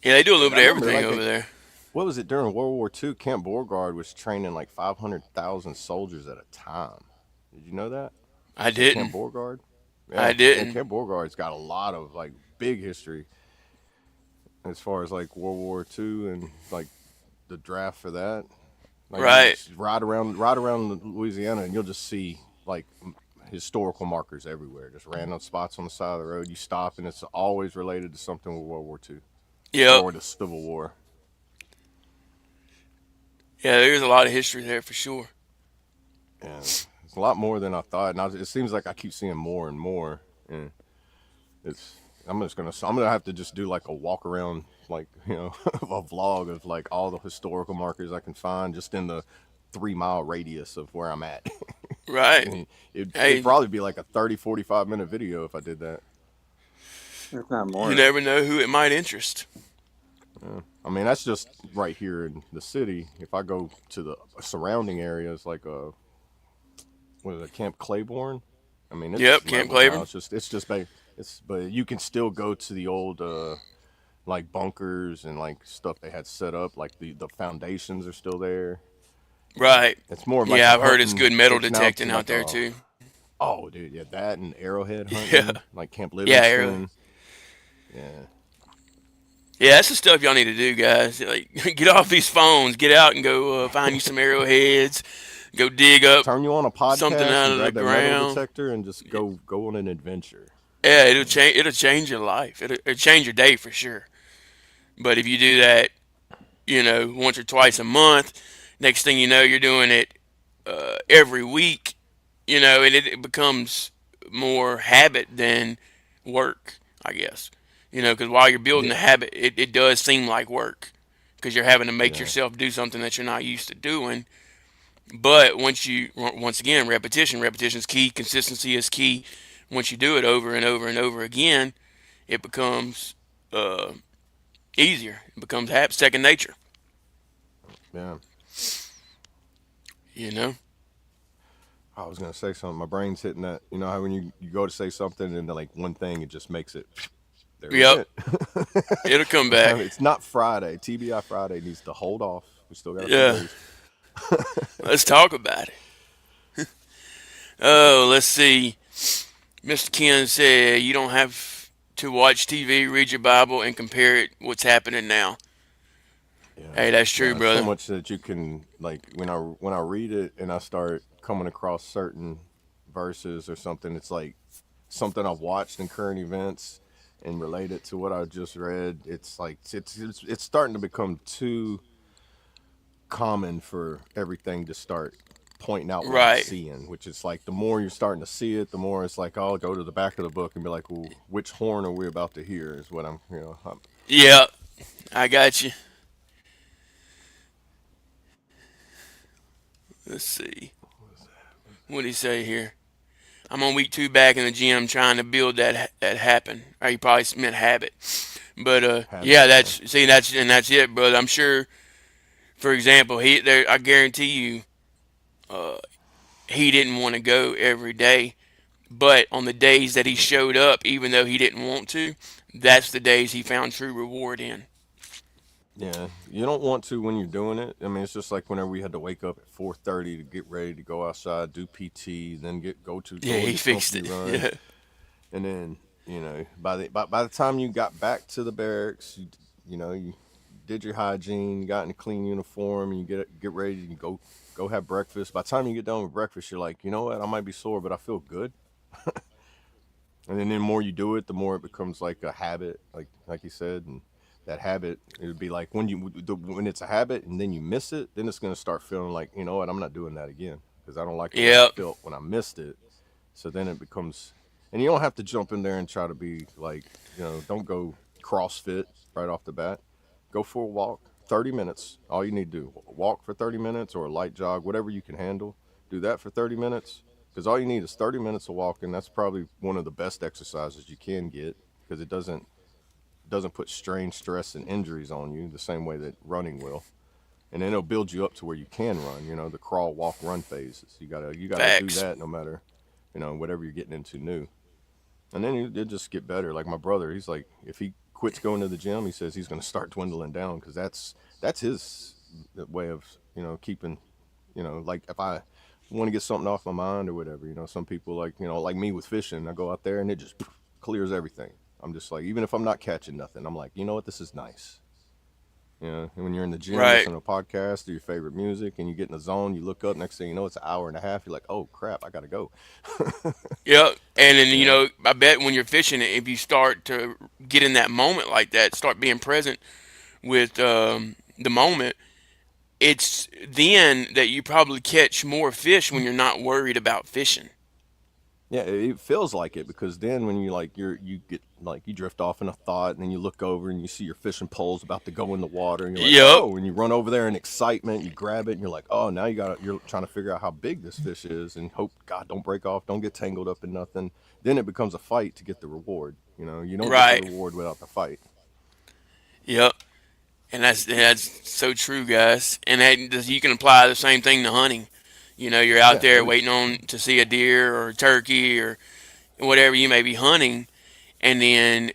Yeah, they do a little Because I bit of remember everything over there. what was it during World War II? Camp Beauregard was training like 500,000 soldiers at a time. Did you know that? I At Camp didn't. Beauregard? I Yeah, and didn't. Camp Beauregard's got a lot of like big history as far as like World War II and like the draft for that. Like you Right. just ride around Louisiana and you'll just see like historical markers everywhere, just random spots on the side of the road. You stop and it's always related to something with World War II Yep. or the Civil War. Yeah, there's a lot of history there for sure. And a lot more than I thought, and it seems like I keep seeing more and more. And it's I'm gonna have to just do like a walk around, like a vlog of like all the historical markers I can find just in the 3 mile radius of where I'm at. Right. And it'd Hey, probably be like a 30-45 minute video if I did that. If not you more. never know who it might interest. Yeah. I mean, that's just right here in the city. If I go to the surrounding areas, like what is it, Camp Claiborne? I mean, it's Yep, Camp leveled now. Claiborne. But you can still go to the old like bunkers and like stuff they had set up. Like the foundations are still there. Right. It's more of like Yeah, a I've heard it's hunting. good metal It's now detecting to out like there a too. oh dude, yeah, that and arrowhead Yeah. hunting, like Camp Yeah, Arrow. Livingston. Yeah, Yeah, that's the stuff y'all need to do, guys. Like, get off these phones, get out and go find you some arrowheads, go dig up turn you on a something podcast out and of the grab that metal ground. detector and just go on an adventure. Yeah, it'll change. It'll change your life. It'll change your day for sure. But if you do that, once or twice a month, next thing you know, you're doing it every week. And it becomes more habit than work, I guess. Because while you're building the Yeah, habit, it does seem like work because you're having to make yeah, yourself do something that you're not used to doing. But once again, repetition is key. Consistency is key. Once you do it over and over and over again, it becomes uh, easier. It becomes second nature. yeah. You know. I was gonna say something. My brain's hitting that. You know how when you go to say something and then like one thing, it just makes it. There it Yep. went. It'll come back. It's not Friday. TBI Friday needs to hold off. We still got a few Yeah. days. Let's talk about it. Oh, let's see. Mr. Ken said you don't have to watch TV, read your Bible, and compare it what's happening now. Yeah. Hey, that's true, No, it's so brother. much that you can like when I read it and I start coming across certain verses or something. It's like something I've watched in current events and relate it to what I just read. It's like it's starting to become too common for everything to start pointing out what I'm Right. seeing, which is like the more you're starting to see it, the more it's like I'll go to the back of the book and be like, well, which horn are we about to hear? Is what I'm. Yeah, I got you. Let's see. What did he say here? I'm on week 2 back in the gym trying to build that happen. Or he probably meant habit. But Habit. yeah, Yeah. that's it, brother. I'm sure. For example, he there. I guarantee you, uh, he didn't want to go every day. But on the days that he showed up, even though he didn't want to, that's the days he found true reward in. Yeah, you don't want to when you're doing it. I mean, it's just like whenever we had to wake up at 4:30 to get ready to go outside, do PT, then Yeah, go on he your fixed company it. run, Yeah, and then by the time you got back to the barracks, you did your hygiene, you got in a clean uniform, and you get ready to go have breakfast. By the time you get done with breakfast, you're like, you know what, I might be sore, but I feel good. And then the more you do it, the more it becomes like a habit, like you said, and that habit it would be like when it's a habit and then you miss it, then it's gonna start feeling like you know what, I'm not doing that again because I don't like the way I yep, felt when I missed it. So then it becomes, and you don't have to jump in there and try to be like don't go CrossFit right off the bat. Go for a walk, 30 minutes. All you need to do walk for 30 minutes or a light jog, whatever you can handle. Do that for 30 minutes because all you need is 30 minutes of walking. That's probably one of the best exercises you can get because it doesn't put strain, stress, and injuries on you the same way that running will. And then it'll build you up to where you can run. The crawl, walk, run phases. You gotta do facts. that no matter whatever you're getting into new. And then you'll just get better. Like my brother, he's like, if he quits going to the gym, he says he's gonna start dwindling down because that's his way of keeping like if I want to get something off my mind or whatever. Some people like me with fishing. I go out there and it just clears everything. I'm just like, even if I'm not catching nothing, I'm like, you know what, this is nice. And when you're in the gym Right. listening to a podcast or your favorite music and you get in the zone, you look up, next thing you know, it's an hour and a half. You're like, oh crap, I gotta go. Yep. And then Yeah, I bet when you're fishing, if you start to get in that moment like that, start being present with the moment, it's then that you probably catch more fish when you're not worried about fishing. Yeah, it feels like it because then when you like you get like you drift off in a thought and then you look over and you see your fishing pole's about to go in the water and you're like, Yep. oh, and you run over there in excitement, you grab it and you're like, oh, now you're trying to figure out how big this fish is and hope God don't break off, don't get tangled up in nothing. Then it becomes a fight to get the reward. You know, you don't get the Right. reward without the fight. Yep. And that's so true, guys. And that you can apply the same thing to hunting. You know, you're out Yeah, there waiting on to see a deer or a turkey or whatever you may be hunting, and then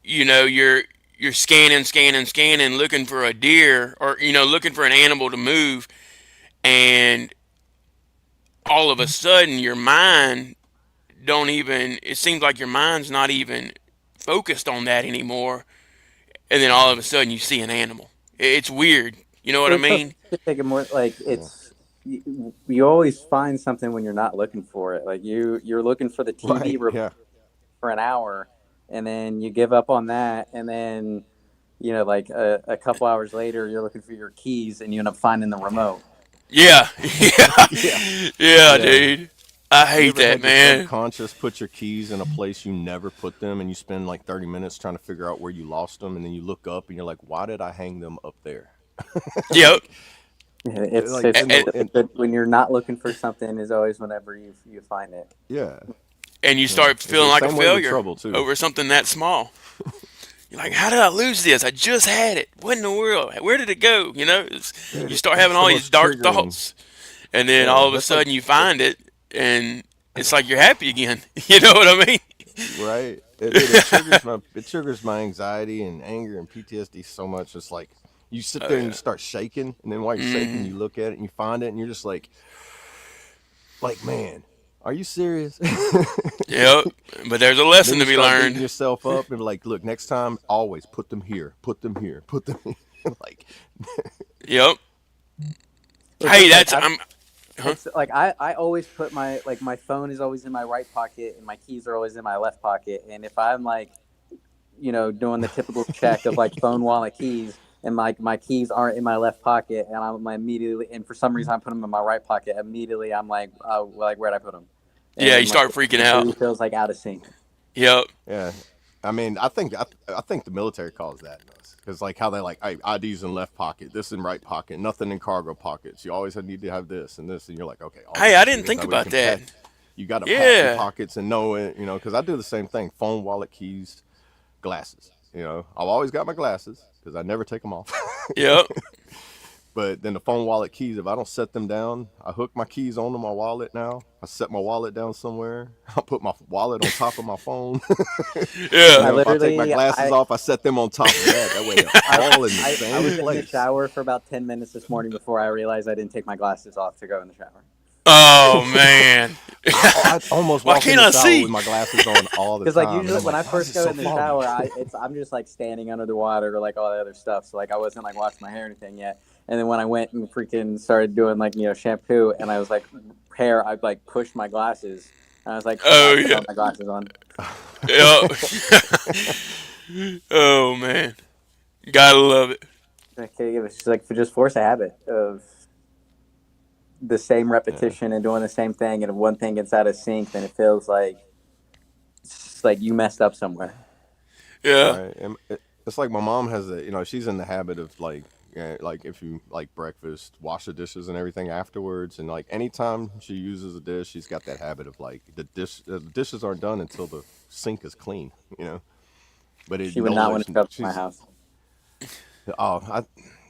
you're scanning, scanning, scanning, looking for a deer or looking for an animal to move, and all of a sudden your mind don't even. It seems like your mind's not even focused on that anymore, and then all of a sudden you see an animal. It's weird. You know what I It's so mean? to take it more like yeah, it's you always find something when you're not looking for it. Like you're looking for the TV right, remote yeah, for an hour, and then you give up on that, and then like a couple hours later, you're looking for your keys, and you end up finding the remote. Yeah, yeah, yeah, yeah, yeah. dude. I You hate ever that, had your man. subconscious put your keys in a place you never put them and you spend like 30 minutes trying to figure out where you lost them and then you look up and you're like, why did I hang them up there? Yep. Yeah, like it's then the and good when you're not looking for something is always whenever you find it. yeah, And you yeah. start It's feeling the like a same way with failure trouble too. over something that small. You're like, Yeah. how did I lose this? I just had it. What in the world? Where did it go? You start having That's the all these most dark triggering. thoughts, and then Yeah, all of a that's like sudden you find it, and it's like you're happy again. You know what I mean? right. It triggers my anxiety and anger and PTSD so much. It's like you sit Oh there and you yeah. start shaking, and then while you're shaking, Hmm. you look at it and you find it, and you're just like man, are you serious? Yep. But there's a Then lesson you to be start beating learned. yourself up and like, look, next time, always put them here, put them here, put them here. like, Yep. It's Hey, just like that's I'm. Huh? it's like I always put my phone is always in my right pocket and my keys are always in my left pocket. And if I'm like doing the typical check of like phone, wallet, keys, and like my keys aren't in my left pocket, and I'm immediately, and for some reason I put them in my right pocket. Immediately, I'm like, like where'd I put them? Yeah, you And like start freaking the out. two feels like out of sync. Yep. yeah, I mean, I think the military calls that because like how they like, hey, IDs in left pocket, this in right pocket, nothing in cargo pockets. You always need to have this and this, and you're like, okay, all Hey, this I is didn't because think that way you about can that. pat. You got to pat your Yeah. pockets and know it, because I do the same thing: phone, wallet, keys, glasses. I've always got my glasses because I never take them off. Yep. But then the phone, wallet, keys, if I don't set them down, I hook my keys onto my wallet now. I set my wallet down somewhere. I put my wallet on top of my phone. Yeah. I If I take my literally glasses off, I set them on top of that. That way they're I, all in the I same was in the place. shower for about 10 minutes this morning before I realized I didn't take my glasses off to go in the shower. Oh man. I almost Why walk in can't the I shower see? with my glasses on all the Because like time. And usually I'm when like, I why is first it go so in the foggy? shower, I'm just like standing under the water or like all the other stuff. So like I wasn't like washing my hair or anything yet. And then when I went and freaking started doing like shampoo and I was like hair, I like pushed my glasses. And I was like, Oh I put yeah. all my glasses on. Yep. Oh man. Gotta love it. Okay, it was just like just force a habit of the same Yeah, repetition and doing the same thing. And if one thing gets out of sync, then it feels like it's like you messed up somewhere. Yeah. right. And it's like my mom has she's in the habit of like, yeah, like if you like breakfast, wash the dishes and everything afterwards, and like anytime she uses a dish, she's got that habit of like the dishes aren't done until the sink is clean, you know. But She would not want to show up to my she's house. oh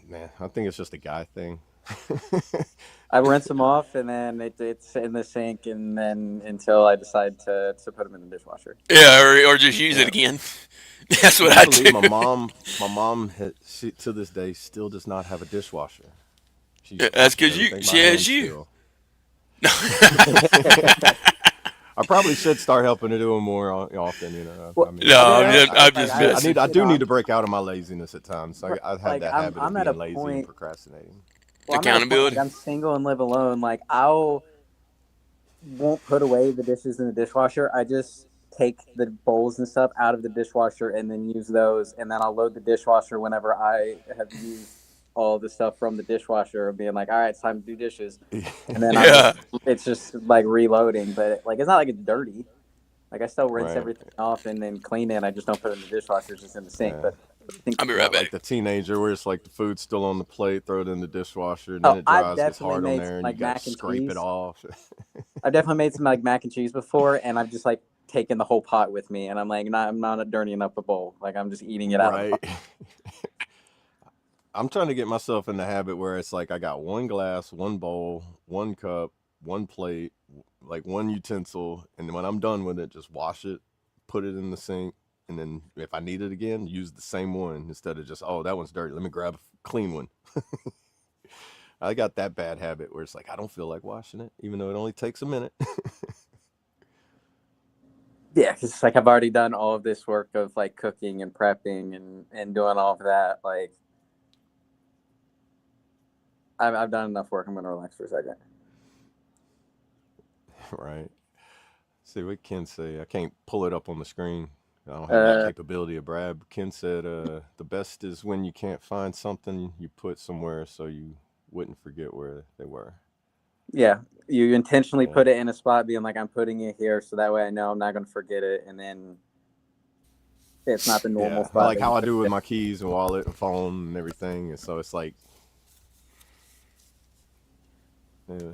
man, I think it's just a guy thing. I rinse them off and then it's in the sink and then until I decide to put them in the dishwasher. Yeah. Or just use it Yeah. again. That's Would what you I believe do. my mom she, to this day still does not have a dishwasher. She That's washes because everything she by has hand you. still. I probably should start helping her do it more often. I Well, mean, No, I'll be I'm honest. just, I'm Like just I messing. need I you do know, need to break out of my laziness at times. I have like that habit of I'm at a being lazy and point. procrastinating. Well, I'm at a point like Accountability. I'm single and live alone. Like I'll won't put away the dishes in the dishwasher. I just take the bowls and stuff out of the dishwasher and then use those, and then I'll load the dishwasher whenever I have used all the stuff from the dishwasher and being like, all right, it's time to do dishes. And then Yeah. it's just like reloading, but like, it's not like it's dirty. Like I still rinse Right. everything off and then clean it. I just don't put it in the dishwasher, it's just in the sink. Yeah. But I think, I'll be right Not like back. the teenager where it's like the food's still on the plate, throw it in the dishwasher, and then oh, it dries, gets hard on Made there, some and you like got to mac and scrape it cheese. off. I've definitely made some like mac and cheese before, and I've just like taken the whole pot with me, and I'm like, I'm not dirtying up the bowl. Like I'm just eating it out of the pot. Right. I'm trying to get myself in the habit where it's like I got one glass, one bowl, one cup, one plate, like one utensil, and when I'm done with it, just wash it, put it in the sink, and then if I need it again, use the same one instead of just, oh, that one's dirty. Let me grab a clean one. I got that bad habit where it's like I don't feel like washing it, even though it only takes a minute. Yeah, because it's like I've already done all of this work of like cooking and prepping and doing all of that. Like I've done enough work. I'm gonna relax for a second. Right. See what Ken say. I can't pull it up on the screen. I don't have that Uh, capability of Brad. Ken said, the best is when you can't find something you put somewhere so you wouldn't forget where they were. yeah, you intentionally Yeah. put it in a spot, being like, I'm putting it here, so that way I know I'm not gonna forget it, and then it's not the normal Yeah. I spot like that you how I put do with it. my keys and wallet and phone and everything. And so it's like, yeah.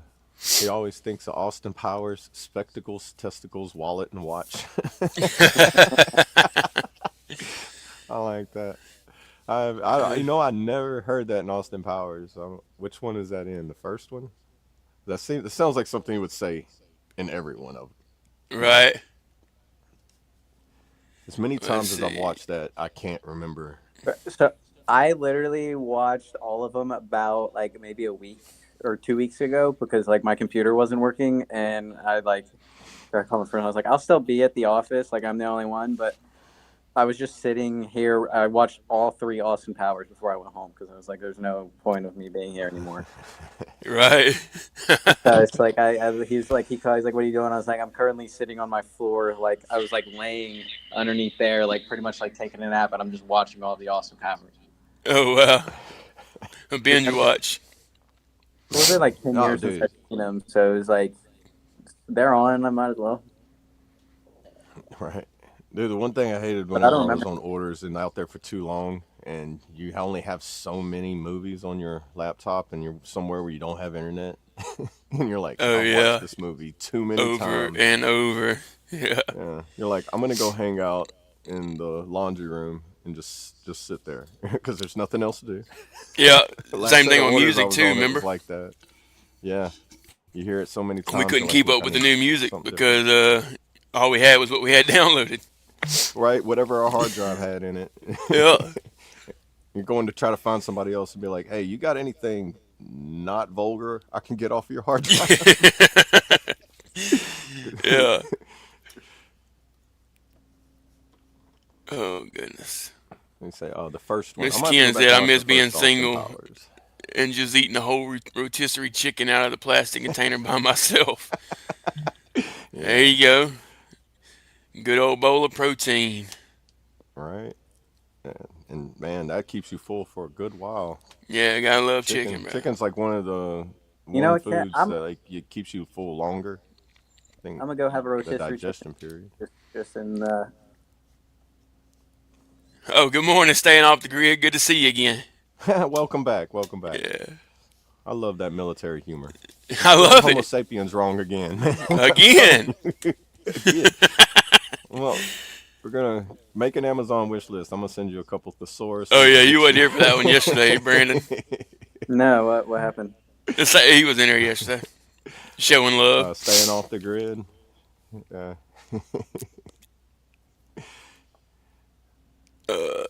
He always thinks of Austin Powers, spectacles, testicles, wallet, and watch. I like that. I never heard that in Austin Powers. Which one is that in? The first one? That sounds like something he would say in every one of them. But Right. as many Let's times as I've see. watched that, I can't remember. So I literally watched all of them about like maybe a week or 2 weeks ago because like my computer wasn't working, and I like got called my friend. I was like, I'll still be at the office, like I'm the only one, but I was just sitting here. I watched all three Austin Powers before I went home because I was like, there's no point of me being here anymore. Right. So it's like he's like he's like, what are you doing? I was like, I'm currently sitting on my floor, like I was like laying underneath there, like pretty much like taking a nap, and I'm just watching all the Austin Powers. Oh wow. A It's binge been, watch. what was it, like 10 years since Dude, I've seen them? So it was like they're on. I might as well. right. Dude, the one thing I hated But I whenever don't I remember. was on orders and out there for too long, and you only have so many movies on your laptop, and you're somewhere where you don't have internet, and you're like, Oh I've watched yeah. this movie too many Over times. and over. Yeah. Yeah, you're like, I'm gonna go hang out in the laundry room and just sit there because there's nothing else to do. Yeah. The last Same set thing of with orders I music was too, on, it was remember? like that. Yeah, you hear it so many We times, you're couldn't like, keep look, up I with the need new music something different. because all we had was what we had downloaded. Right, whatever our hard drive had in it. Yeah. You're going to try to find somebody else and be like, hey, you got anything not vulgar I can get off your hard drive? Yeah. Oh goodness. They say, oh, the first one. I'm Miss gonna have to go Ken back said and I watch the miss being first Austin single Powers. and just eating a whole rotisserie chicken out of the plastic container by myself. There Yeah, you go. Good old bowl of protein. right. Yeah. And man, that keeps you full for a good while. Yeah, I gotta love chicken, bro. Chicken's like one of the You know one what, Kat? foods that like it keeps you full longer. I think I'm gonna go have a the rotisserie chicken digestion period. just in Oh, good morning. Staying off the grid. Good to see you again. Welcome back. Welcome back. Yeah. I love that military humor. You're I spelling love Homo it. sapiens wrong again, man. Again. Again. Well, we're gonna make an Amazon wish list. I'm gonna send you a couple Oh thesauruses. yeah, you Get wasn't you. here for that one yesterday, Brandon. no. What happened? He was in here yesterday, showing love. Staying off the grid. Uh, Uh,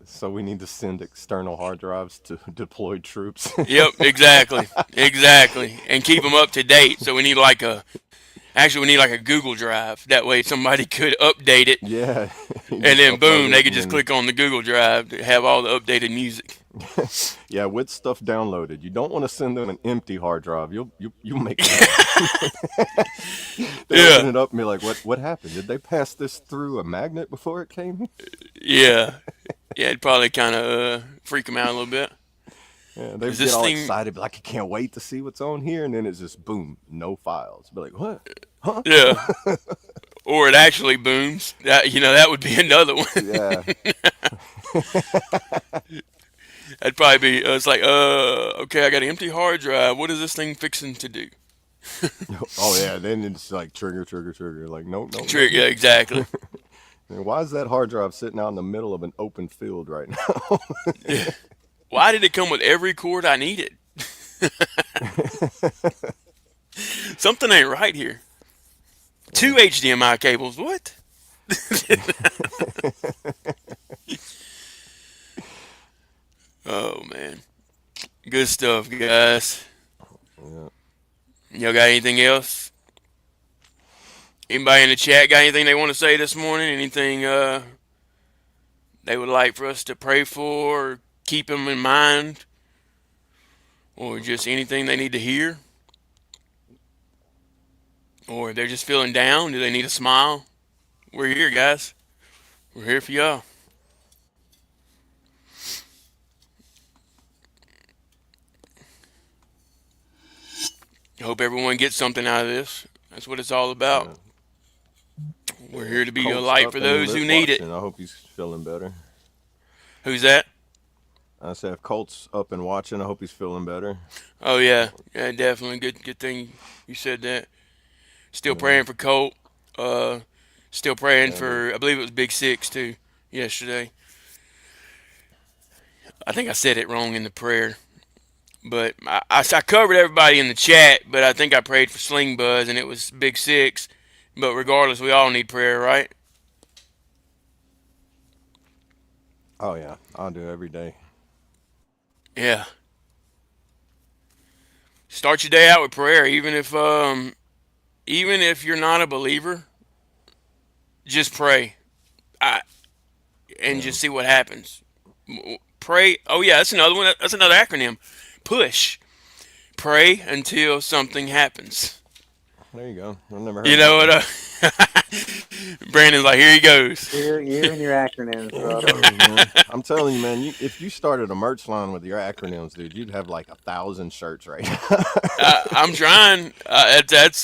so we need to send external hard drives to deployed troops. yep, exactly, exactly, and keep them up to date. So we need like a, actually we need like a Google Drive. That way somebody could update it, Yeah, you and just then upload boom, they it could and just then click on the Google Drive to have all the updated music. yeah, with stuff downloaded. You don't want to send them an empty hard drive. You'll make them mad. They Yeah, open it up and be like, what happened? Did they pass this through a magnet before it came? yeah. Yeah, it'd probably kind of freak them out a little bit. Yeah, they Cause get this all thing, excited, like I can't wait to see what's on here, and then it's just boom, no files. Be like, what? Huh? yeah, or it actually booms. That would be another one. Yeah. That'd probably be. It's like, okay, I got an empty hard drive. What is this thing fixing to do? Oh yeah. Then it's like trigger, trigger, trigger. Like nope, nope, nope. Yeah, exactly. And why is that hard drive sitting out in the middle of an open field right now? Why did it come with every cord I needed? Something ain't right here. Two HDMI cables. What? Oh man, good stuff, guys. Yeah. Y'all got anything else? Anybody in the chat got anything they want to say this morning? Anything they would like for us to pray for, or keep them in mind, or just anything they need to hear, or if they're just feeling down? Do they need a smile? We're here, guys. We're here for y'all. I hope everyone gets something out of this. That's what it's all about. Yeah. We're Yeah. here to be a Colt's light up for and those who need it. watching. I hope he's feeling better. Who's that? I said, if Colt's up and watching, I hope he's feeling better. Oh yeah, yeah, definitely. Good thing you said that. Still Yeah. praying for Colt. Uh, still praying Yeah. The, for. I believe it was Big Six too. Yesterday, I think I said it wrong in the prayer, but I covered everybody in the chat. But I think I prayed for Sling Buzz, and it was Big Six. But regardless, we all need prayer, right? oh yeah, I'll do it every day. Yeah. Start your day out with prayer, even if you're not a believer. Just pray, I, and Yeah. just see what happens. Pray. Oh yeah, that's another one. That's another acronym. Push. Pray until something happens. There you go. I've never You heard know that what? one. Brandon's like, here he goes. You and your acronyms, There he bro. goes, man. I'm telling you, man. If you started a merch line with your acronyms, dude, you'd have like 1,000 shirts right now. I'm trying.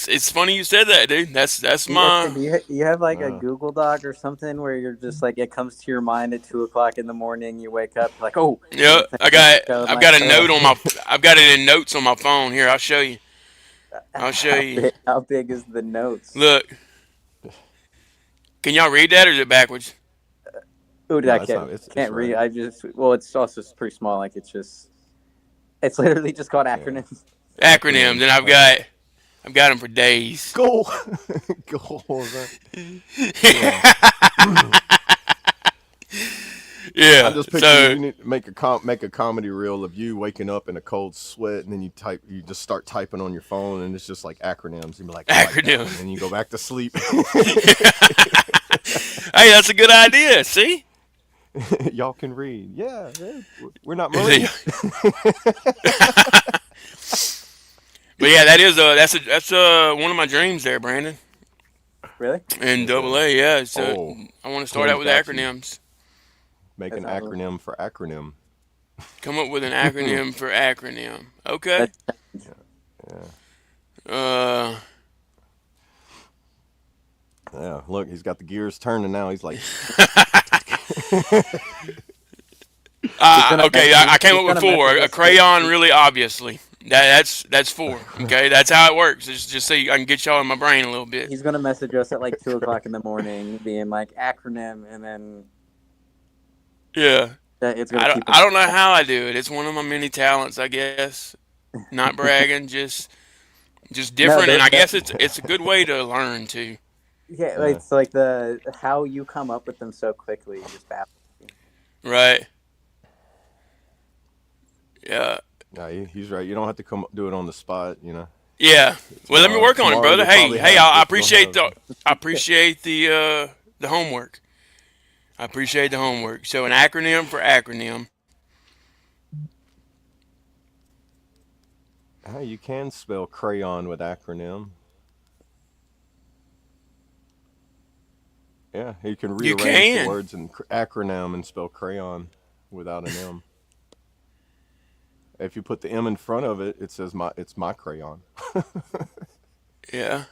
It's funny you said that, dude. That's my. Do you have like a Uh, Google Doc or something where you're just like it comes to your mind at 2 o'clock in the morning, you wake up like, oh, Yeah, I got to show I've my got a stuff. note on my. I've got it in notes on my phone. Here, I'll show you. I'll show you. How big is the notes? Look, can y'all read that, or is it backwards? Oh, no, I it's not. It's can't read. right. I just it's also pretty small. Like it's literally just called Yeah. acronyms. Acronyms, and Acronyms. I've got them for days. Goal. Goals. Yeah. I'm Yeah. just picturing So you need to make a comedy reel of you waking up in a cold sweat, and then you just start typing on your phone, and it's just like acronyms. You be like, I like that one, and acronym. then you go back to sleep. Hey, that's a good idea. See? Y'all can read. Yeah, yeah, we're not but Marines. yeah, that's one of my dreams there, Brandon. Really? And It's double a A, yeah. So oh, I want to start out Tim's with got you. acronyms. Make That's an awesome. acronym for acronym. Come up with an acronym for acronym. Okay. That's Yeah, Uh, yeah. Look, he's got the gears turning now. He's like, okay. I came he's up with gonna four. message A us. crayon, really obviously. That's four. Okay, that's how it works. Just so I can get y'all in my brain a little bit. He's gonna message us at like 2 o'clock in the morning, being like acronym, and then Yeah. it's gonna keep I him. don't know how I do it. It's one of my many talents, I guess. Not bragging, just No, different, and I guess it's a good way to learn too. yeah, yeah, it's like the how you come up with them so quickly just baffles me. Right? Yeah. yeah. He's right. You don't have to do it on the spot. Yeah. Well, let me work on it, Tomorrow brother. you'll Hey, probably hey, have I you'll appreciate have. the homework. I appreciate the homework. So an acronym for acronym. Hey, you can spell crayon with acronym. Yeah, you can You rearrange the can. words in acronym and spell crayon without an M. If you put the M in front of it, it says it's my crayon. Yeah.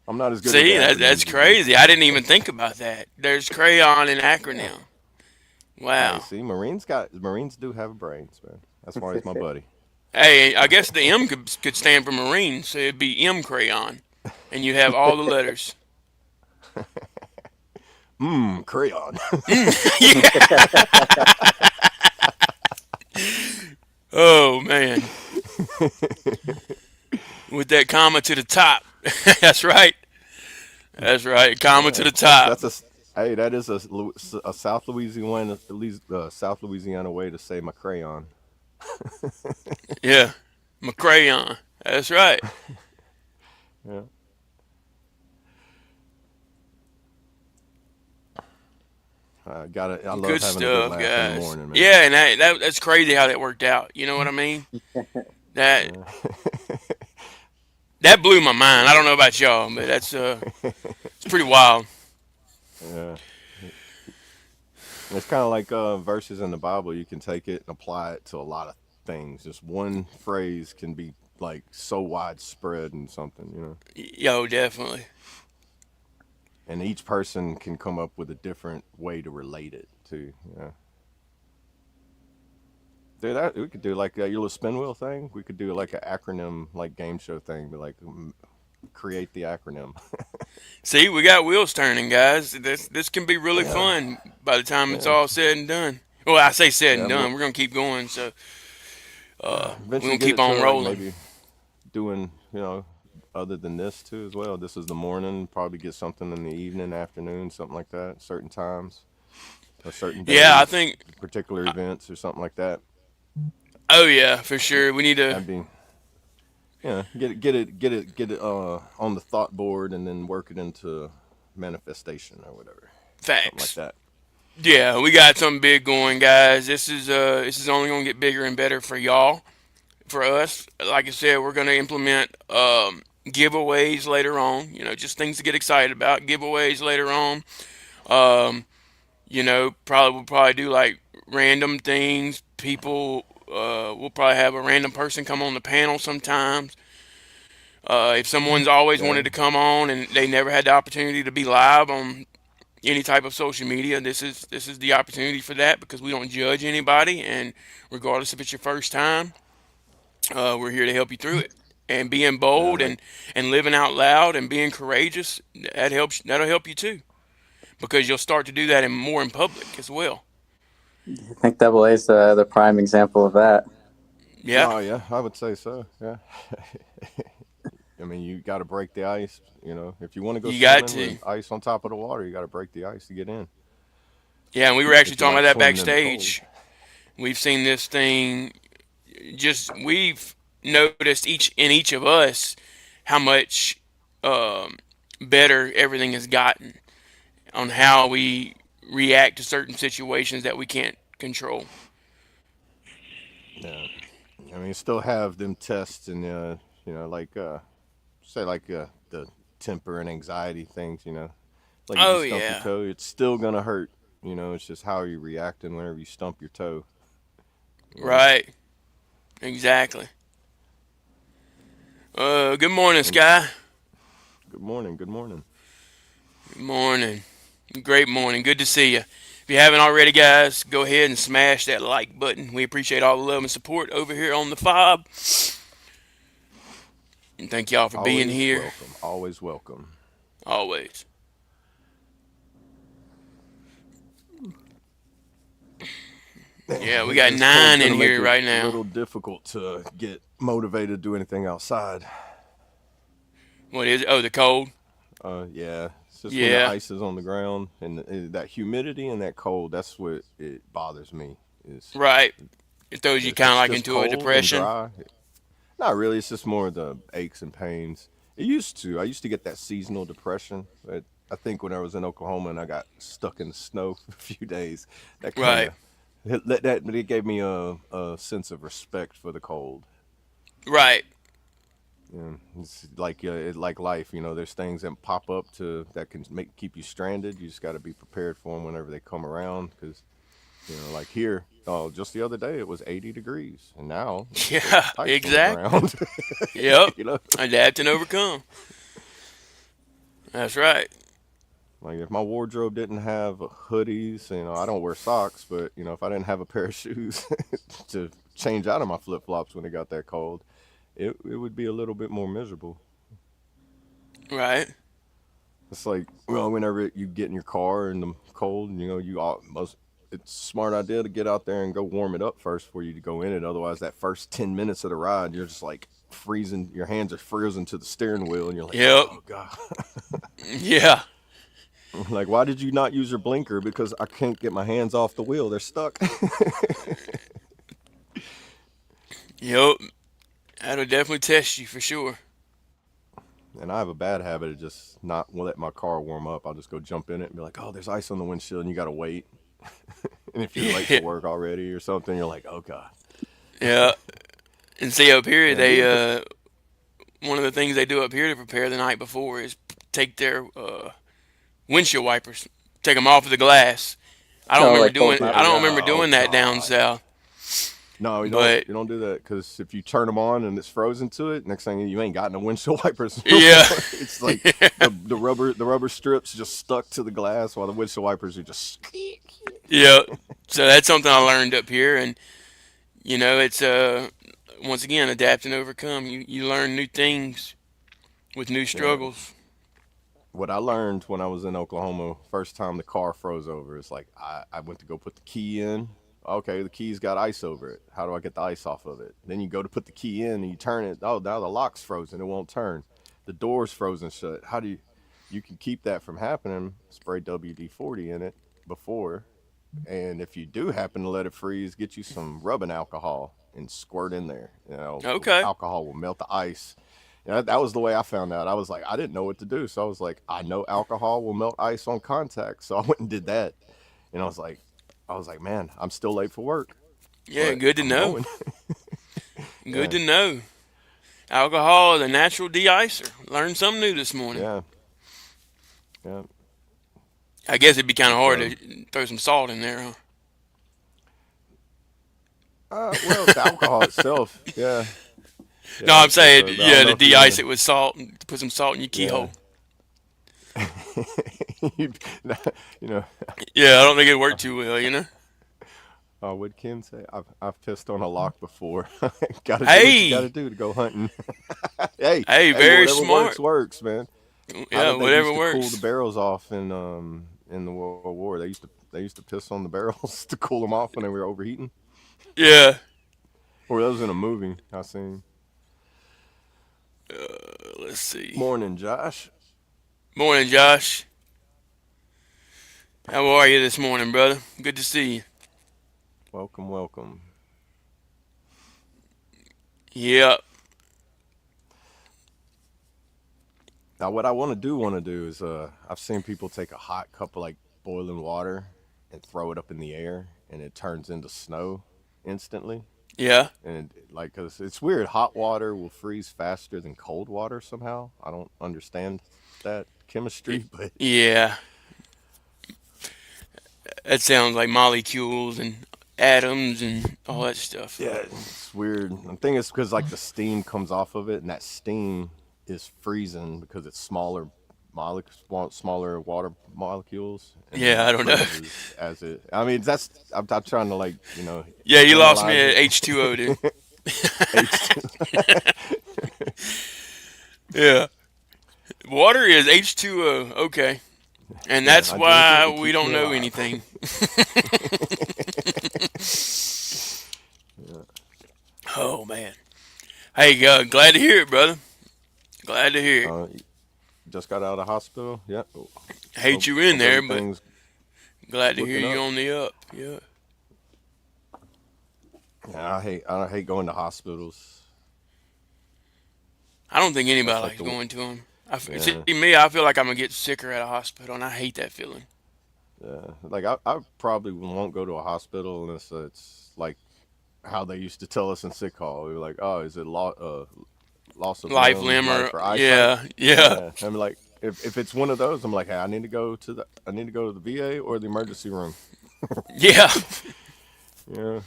I'm not as good at the See, that's acronyms as you. crazy. I didn't even think about that. There's crayon and Yeah. acronym. Hey, Wow. see, Marines do have brains, man. That's why he's my buddy. Hey, I guess the M could stand for Marine, so it'd be M crayon, and you have all the letters. Crayon. Yeah. Oh man, with that comma to the top. That's right. That's right. Comma to Yeah, the top. hey, that is a South Louisiana, South Louisiana way to say my crayon. Yeah. My crayon. That's right. Yeah. I love Good having a good stuff, laugh in the guys. morning, man. Yeah, and that's crazy how that worked out. You know what I mean? That Yeah. that blew my mind. I don't know about y'all, but it's pretty wild. Yeah. It's kind of like verses in the Bible. You can take it and apply it to a lot of things. Just one phrase can be like so widespread and something, Yo, definitely. and each person can come up with a different way to relate it to. Do that. We could do like your little spin wheel thing. We could do like an acronym, like game show thing, but like create the acronym. See, we got wheels turning, guys. This can be really Yeah, fun by the time it's yeah, all said and done. Well, I say said and yeah. done. We're gonna keep going, so we're Eventually gonna get keep it on to like rolling. maybe doing other than this too as well. This is the morning. Probably get something in the evening, afternoon, something like that. Certain times or certain Yeah, I days, think. particular events or something like that. Oh yeah, for sure. We need to That'd be get it on the thought board and then work it into manifestation or whatever, something like facts. that. Yeah, we got something big going, guys. This is only gonna get bigger and better for y'all. For us, like I said, we're gonna implement giveaways later on. Just things to get excited about. Giveaways later on. Um, we'll probably do like random things. People, we'll probably have a random person come on the panel sometimes. If someone's always Yeah, wanted to come on and they never had the opportunity to be live on any type of social media, this is the opportunity for that because we don't judge anybody, and regardless if it's your first time, we're here to help you through it. And being yeah, bold like and living out loud and being courageous, that helps. That'll help you too because you'll start to do that more in public as well. I think Double A is the prime example of that. Yeah, oh yeah, I would say so. Yeah. I mean, you got to break the ice. If you want to go you got swimming to. with ice on top of the water, you got to break the ice to get in. Yeah, and we were actually If you talking about like that swimming in the cold. backstage. We've seen this thing. We've noticed each of us how much um, better everything has gotten on how we react to certain situations that we can't control. Yeah. I mean, you still have them tests and like say like the temper and anxiety things. Like if you Oh stump your yeah, toe, it's still gonna hurt. It's just how you reacting whenever you stump your toe. You know. right, exactly. Good morning, And Sky. good morning. Good morning. Good morning. Great morning. Good to see you. If you haven't already, guys, go ahead and smash that like button. We appreciate all the love and support over here on the Fob. And thank y'all for being Always here. welcome. Always welcome. Always. Yeah, we got This cold's nine in gonna make here it right a now. little difficult to get motivated to do anything outside. What is it? Oh, the cold? Yeah, it's just when the Yeah, ice is on the ground and that humidity and that cold. That's what it bothers me. Is right. It throws you if kind of it's like just into a cold and depression. dry, not really. It's just more of the aches and pains. It used to. I used to get that seasonal depression. But I think when I was in Oklahoma and I got stuck in the snow for a few days, that kind Right, of it gave me a sense of respect for the cold. right. Yeah, it's like life. There's things that pop up to that can make keep you stranded. You just got to be prepared for them whenever they come around. Because like here, oh, just the other day it was 80 degrees, and now there's Yeah, ice on the exactly. ground. Yep. you know, Adapt and overcome. That's right. like if my wardrobe didn't have hoodies, I don't wear socks, but if I didn't have a pair of shoes to change out of my flip flops when it got that cold, it would be a little bit more miserable. Right. It's like, well, whenever you get in your car in the cold, it's a smart idea to get out there and go warm it up first before you go in it. Otherwise, that first 10 minutes of the ride, you're just like freezing. Your hands are frozen to the steering wheel, and you're like, Yep. oh god. Yeah. Like, why did you not use your blinker? Because I can't get my hands off the wheel. They're stuck. Yep. That'll definitely test you for sure. And I have a bad habit of just not let my car warm up. I'll just go jump in it and be like, oh, there's ice on the windshield, and you gotta wait. And if you're late for Yeah. work already or something, you're like, oh god. Yeah. And see up here, Yeah, being one of the things they do up here to prepare the night before is take their windshield wipers, take them off of the glass. Oh, like cold I snap. don't yeah, remember oh doing that down god. south. No, you don't. But You don't do that because if you turn them on and it's frozen to it, next thing you ain't got no windshield wipers no yeah. more. It's like the rubber strips just stuck to the glass while the windshield wipers are just. Yeah. So that's something I learned up here, and it's once again adapt and overcome. You learn new things with new Yeah. struggles. What I learned when I was in Oklahoma, first time the car froze over, it's like I went to go put the key in. Okay, the key's got ice over it. How do I get the ice off of it? Then you go to put the key in and you turn it. Oh, now the lock's frozen. It won't turn. The door's frozen shut. How do you can keep that from happening? Spray WD-40 in it before. And if you do happen to let it freeze, get you some rubbing alcohol and squirt in there. Okay. Alcohol will melt the ice. That was the way I found out. I was like, I didn't know what to do. So I was like, I know alcohol will melt ice on contact. So I went and did that. And I was like, man, I'm still late for work, Yeah. but Good to I'm know. going. Good Yeah, to know. Alcohol is a natural de-icer. Learned something new this morning. yeah, yeah. I guess it'd be kind of It's hard to throw some salt in there, well, the huh? alcohol itself, yeah, No, yeah. I'm It's saying, I don't yeah, know to if you want de-ice to, it with salt and put some salt in your yeah. keyhole. you, you know, Yeah, I don't think it'd work too well. what Kim say? I've pissed on a lock before. Got to do what you got to Hey, do to go hunting. hey, hey, hey, very whatever smart. works, works, man. How Yeah, did they whatever used to cool the works. barrels off in the World War? They used to piss on the barrels to cool them off when they were overheating. Yeah. Or that was in a movie I seen. Let's see. Morning, Josh. Morning, Josh. How are you this morning, brother? Good to see you. Welcome, welcome. Yeah. Now, what I want to do is, I've seen people take a hot cup of like boiling water and throw it up in the air, and it turns into snow instantly. Yeah. And like, cause it's weird, hot water will freeze faster than cold water somehow. I don't understand that chemistry, but Yeah. That sounds like molecules and atoms and all that stuff. yeah, it's weird. The thing is, because like the steam comes off of it, and that steam is freezing because it's smaller water molecules, and then Yeah, it I don't know. freezes as it. I mean, I'm trying to like Yeah, you lost me analyze at it. H2O, dude. H2. Yeah. Water is H2O. Okay. And Yeah, that's I drink it. why It we keeps don't me know alive. anything. Yeah. Oh, man. Hey, glad to hear it, brother. Glad to hear it. Just got out of the hospital. Yeah. Hate Hope you in hope there, but everything's glad to hear looking you up. on the up. Yeah. Yeah, I hate going to hospitals. I don't think That's anybody like likes the going to them. See, yeah. me, I feel like I'm going to get sicker at a hospital, and I hate that feeling. Yeah, like I probably won't go to a hospital unless it's like how they used to tell us in sick hall. We were like, oh, is it loss of Life limb, life limber. or eyesight. Yeah, yeah, Yeah, I'm like, if it's one of those, I'm like, hey, I need to go to the VA or the emergency room. yeah. Yeah,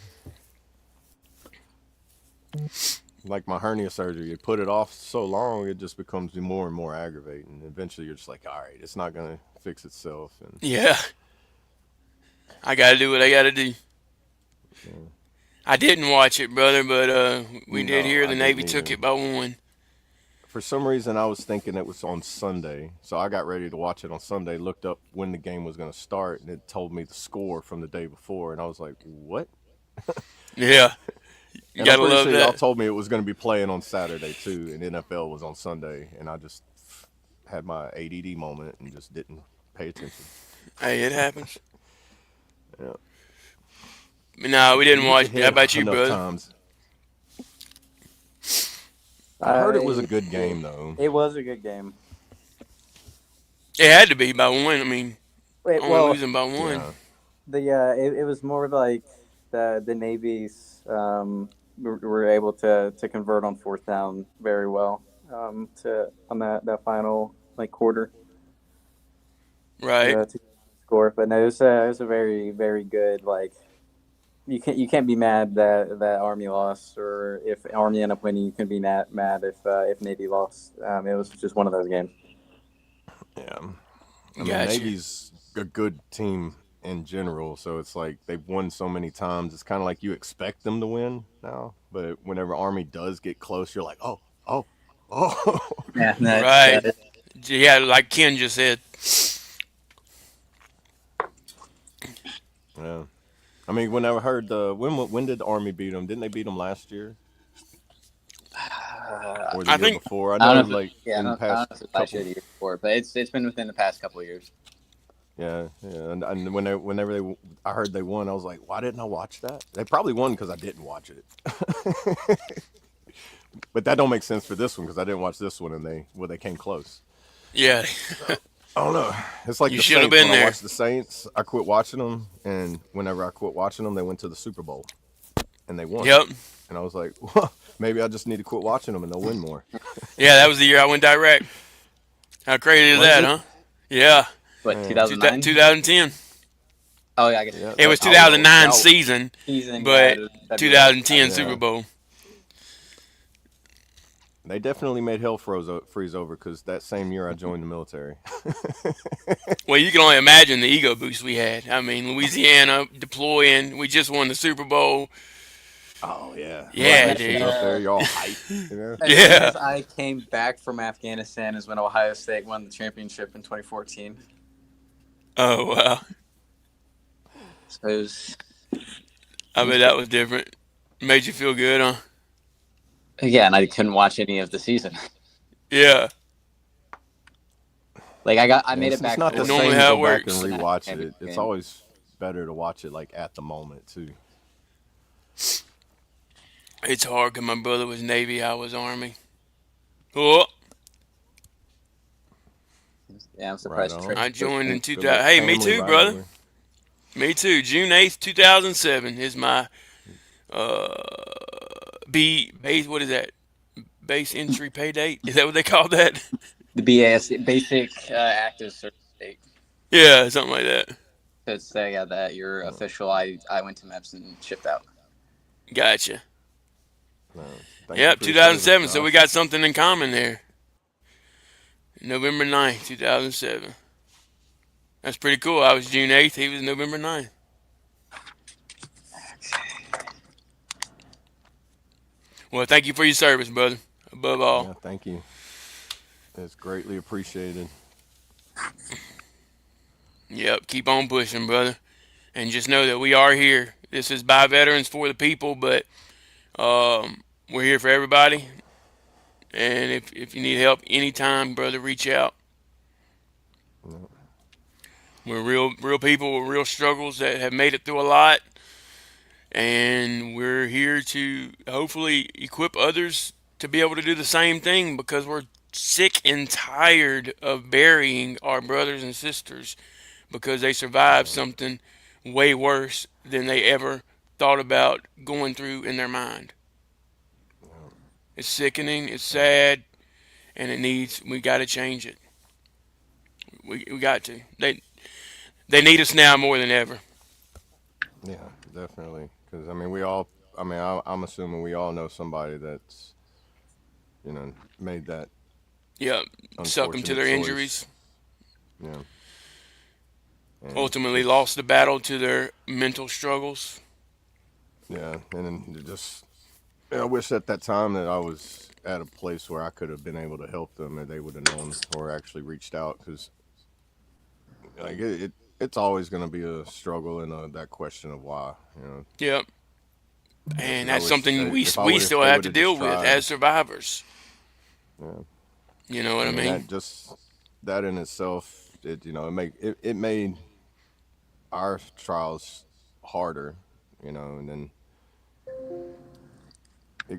like my hernia surgery, you put it off so long, it just becomes more and more aggravating. Eventually, you're just like, all right, it's not gonna fix itself, and Yeah, I gotta do what I gotta do. yeah. I didn't watch it, brother, but we did No, hear I the didn't Navy took either. it by one. For some reason, I was thinking it was on Sunday, so I got ready to watch it on Sunday. Looked up when the game was gonna start, and it told me the score from the day before, and I was like, what? Yeah, you And I'm gotta pretty love sure y'all that. told me it was going to be playing on Saturday too, and NFL was on Sunday, and I just had my ADD moment and just didn't pay attention. Hey, it happens. Yeah, No, we you didn't hit the watch it. How head about you, enough brother? times. I heard it was a I good game though. it was a good game. It had to be by one. I mean, Wait, only well, losing by one. Yeah, it was more like the Navy's were able to convert on fourth down very well to on that final like quarter Right. to score. But no, it was a very good like you can't be mad that Army lost, or if Army end up winning, you can be mad if Navy lost. It was just one of those games. yeah. I mean, Gotcha. Navy's a good team in general, so it's like they've won so many times. It's kind of like you expect them to win now, but whenever Army does get close, you're like, oh, oh, oh. Yeah, Right. Yeah, like Ken just said. Yeah. I mean, when I heard the when did the Army beat them? Didn't they beat them last year or the I year think before? I I know, don't know. like Yeah, in the I don't past know if it's last year or couple. the year before, but it's been within the past couple of years. Yeah, yeah. And whenever I heard they won, I was like, why didn't I watch that? They probably won because I didn't watch it. But that don't make sense for this one because I didn't watch this one and they came close. yeah, So I don't know. It's like you the should have Saints. been When I there. watched the Saints, I quit watching them, and whenever I quit watching them, they went to the Super Bowl and they won. Yep. And I was like, well, maybe I just need to quit watching them and they'll win more. Yeah, that was the year I went direct. How crazy is Was that, it? huh? Yeah. What, Man, 2009? 2010. Oh yeah, I guess yeah, It was I was 2009 out. season, season. Yeah, but it was February 2010 2010. Super Yeah, Bowl. they definitely made hell freeze over because that same year I joined the military. Well, you can only imagine the ego boost we had. I mean, Louisiana deploying. We just won the Super Bowl. Oh yeah, Yeah, elevation's dude. up there. You're all hype. You know? As soon Yeah. as I came back from Afghanistan is when Ohio State won the championship in 2014. Oh wow. So I it was bet good. that was different. Made you feel good, huh? Yeah, and I couldn't watch any of the season. Yeah. Like I Yeah, made it it's back not the That's for normally same to how go it back and works. the national rewatch it. championship It's game. always better to watch it like at the moment too. It's hard because my brother was Navy, I was Army. Oh, Yeah, I'm Right surprised on. Trey I joined in Feel like 2000. Hey, me family too, brother. rivalry. Me too. June 8th, 2007 is my uh B base. What is that? Base entry pay date? Is that what they call that? the BAS basic active service date. Yeah, something like that. So it's yeah that your No, official. I went to MEPS and shipped out. Gotcha. no. Thank you Yep, for your service, 2007. So we Josh. got something in common there. November 9th, 2007. That's pretty cool. I was June 8th. He was November 9th. Well, thank you for your service, brother. Above all. Yeah, thank you. It's greatly appreciated. Yep, keep on pushing, brother. And just know that we are here. This is by veterans for the people, but we're here for everybody. And if you need help anytime, brother, reach out. Yeah, We're real people with real struggles that have made it through a lot, and we're here to hopefully equip others to be able to do the same thing because we're sick and tired of burying our brothers and sisters because they survived yeah, something way worse than they ever thought about going through in their mind. yeah. It's sickening. It's sad, and We got to change it. We got to. They need us now more than ever. Yeah, definitely. Because I mean, we all. I mean, I'm assuming we all know somebody that's made that Yeah, succumb to unfortunate their choice. injuries. Yeah, and Ultimately, lost it's the battle to their mental struggles. yeah, and then it just I wish at that time that I was at a place where I could have been able to help them and they would have known or actually reached out because like it's always going to be a struggle and that question of why, Yep, and because I that's wish something we if still they have would to have just deal with tried. as survivors. Yeah. You know what I I mean mean? that just that in itself, it made our trials harder, and then it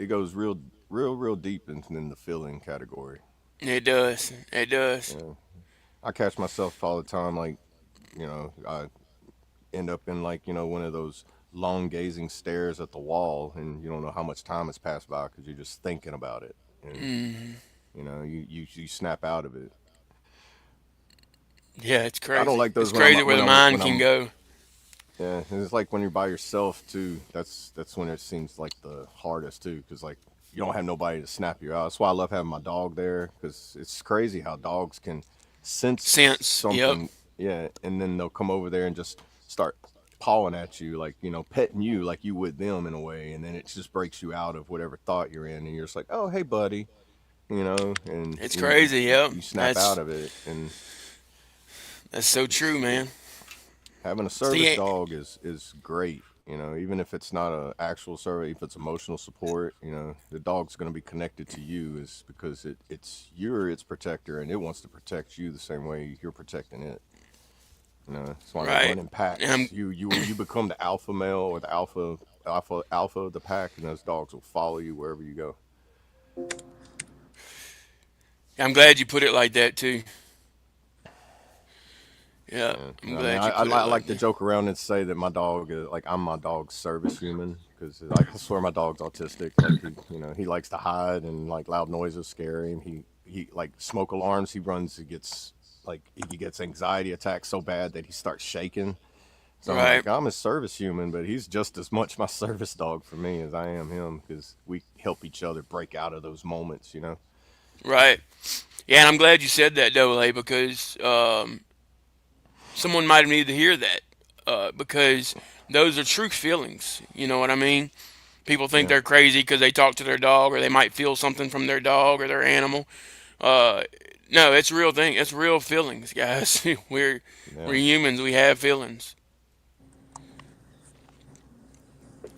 goes real deep in the feeling category. It does. It does. You know, I catch myself all the time, like I end up in like one of those long gazing stares at the wall, and you don't know how much time has passed by because you're just thinking about it, and you snap out of it. Yeah, it's I don't crazy. like It's those when I'm crazy where when the I'm mind when can I'm go. yeah, and it's like when you're by yourself too. That's when it seems like the hardest too, because like you don't have nobody to snap you out. That's why I love having my dog there, because it's crazy how dogs can sense Sense. Yep. something, yeah, and then they'll come over there and just start pawing at you, like petting you like you would them in a way, and then it just breaks you out of whatever thought you're in, and you're just like, oh hey buddy, and It's you you, crazy. you Yep. you snap out of it, and That's so it's true, man. having a service See, dog is great. Even if it's not a actual service, if it's emotional support, the dog's going to be connected to you is because you're its protector and it wants to protect you the same way you're protecting it. That's why they right. run in And packs. You become the alpha male or the alpha of the pack, and those dogs will follow you wherever you go. I'm glad you put it like that too. Yeah, Yeah, I'm I mean, glad you put I it like like to that. joke around and say that my dog is like I'm my dog's service human because like I swear my dog's autistic. Like he likes to hide and like loud noises scare him. He like smoke alarms. He runs. He gets anxiety attacks so bad that he starts shaking. So I'm Right. like I'm his service human, but he's just as much my service dog for me as I am him because we help each other break out of those moments. Right. Yeah, and I'm glad you said that, Dole, because someone might have needed to hear that. Because those are true feelings. You know what I mean? People think Yeah, they're crazy because they talk to their dog or they might feel something from their dog or their animal. Uh, no, it's real thing. It's real feelings, guys. We're yeah, humans. We have feelings.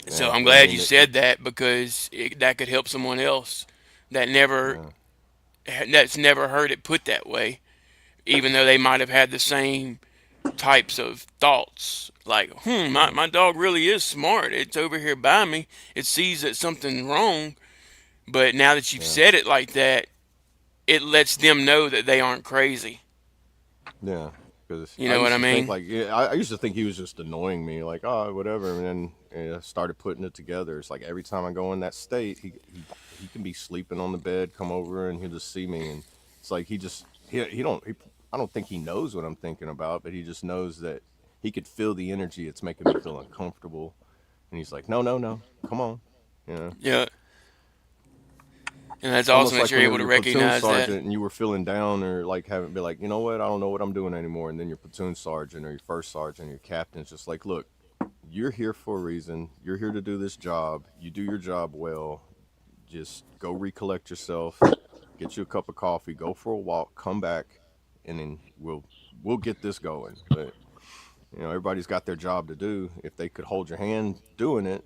So yeah. I'm I glad you mean, said that because that could help someone else that never yeah, that's never heard it put that way, even though they might have had the same types of thoughts. Like, yeah, my dog really is smart. It's over here by me. It sees that something's wrong. But now that you've yeah. said it like that, it lets them know that they aren't crazy. Yeah, because You I know what used I to think mean? like I used to think he was just annoying me, like oh whatever, and then started putting it together. It's like every time I go in that state, he can be sleeping on the bed, come over, and he'll just see me, and it's like he don't I don't think he knows what I'm thinking about, but he just knows that he could feel the energy. It's making me feel uncomfortable, and he's like, no, no, no, come on, you know. Yeah. And that's It's awesome almost that like you're whenever able to your platoon recognize that. sergeant and you were feeling down or like haven't been like, you know what, I don't know what I'm doing anymore. And then your platoon sergeant or your first sergeant, or your captain's just like, look, you're here for a reason. You're here to do this job. You do your job well. Just go recollect yourself, get you a cup of coffee, go for a walk, come back, and then we'll get this going. But everybody's got their job to do. If they could hold your hand doing it,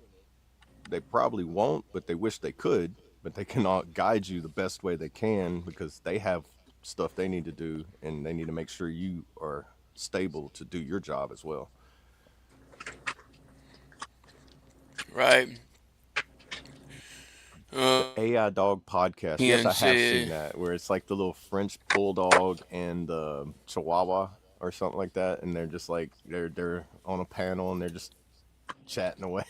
they probably won't, but they wish they could. But they cannot guide you the best way they can because they have stuff they need to do and they need to make sure you are stable to do your job as well. Right. The AI Dog podcast. Yes, I And have seen that where it's like the little French bulldog and the Chihuahua or something like that, and they're just like they're on a panel and they're just chatting away.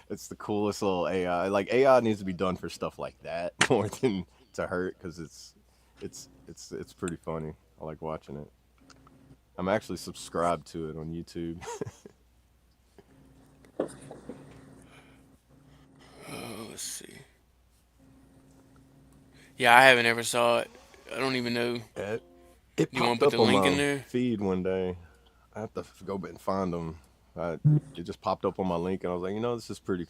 It's the coolest little AI. Like AI needs to be done for stuff like that more than to hurt because it's pretty funny. I like watching it. I'm actually subscribed to it on YouTube. Oh, let's see. Yeah, I haven't ever saw it. I don't even know. it, it Do you want popped to put up the on link in my there? feed one day. I have to go back and find them. It just popped up on my link, and I was like, this is pretty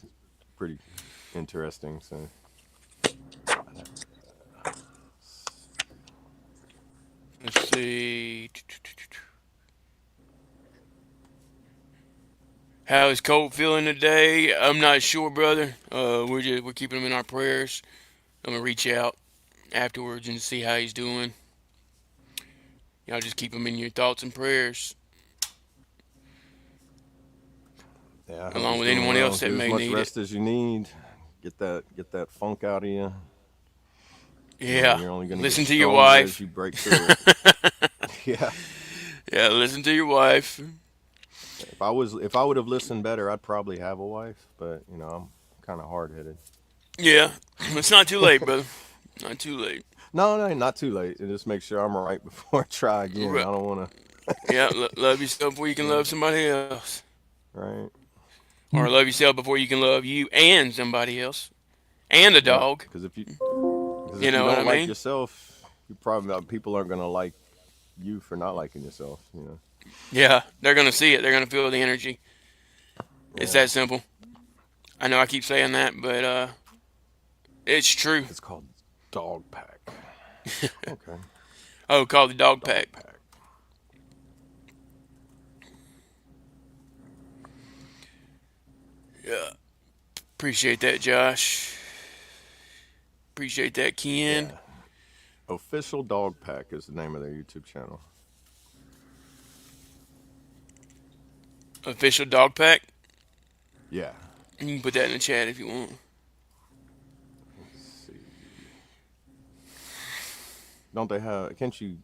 interesting. So Let's see. How is Colt feeling today? I'm not sure, brother. We're keeping him in our prayers. I'm gonna reach out afterwards and see how he's doing. Y'all just keep him in your thoughts and prayers, yeah, I hope along he's with doing anyone well. else that Get as may much need it. rest as you need. Get that funk out of you. Yeah, You're only gonna get listen to your stronger as wife. you break through it. Yeah. Yeah, listen to your wife. If I would have listened better, I'd probably have a wife. But I'm kind of hard headed. Yeah, it's not too late, brother. Not too late. No, no, not too late. It just make sure I'm right before I try again. Right. I don't want Yeah, love yourself before you can to. love somebody else, Right. or love yourself before you can love you and somebody else, and a Yep. dog. Because You if you know what I don't like mean? yourself, you probably people aren't gonna like you for not liking yourself. Yeah, they're gonna see it. They're gonna feel the energy. It's Yeah. that simple. I know I keep saying that, but it's true. It's called dog pack. Okay. Oh, call the dog Dog pack. pack. Yeah, appreciate that, Josh. Appreciate that, Ken. Yeah. Official Dog Pack is the name of their YouTube channel. Official dog pack. Yeah. You can put that in the chat if you want. Let's see. Don't they have? Can't you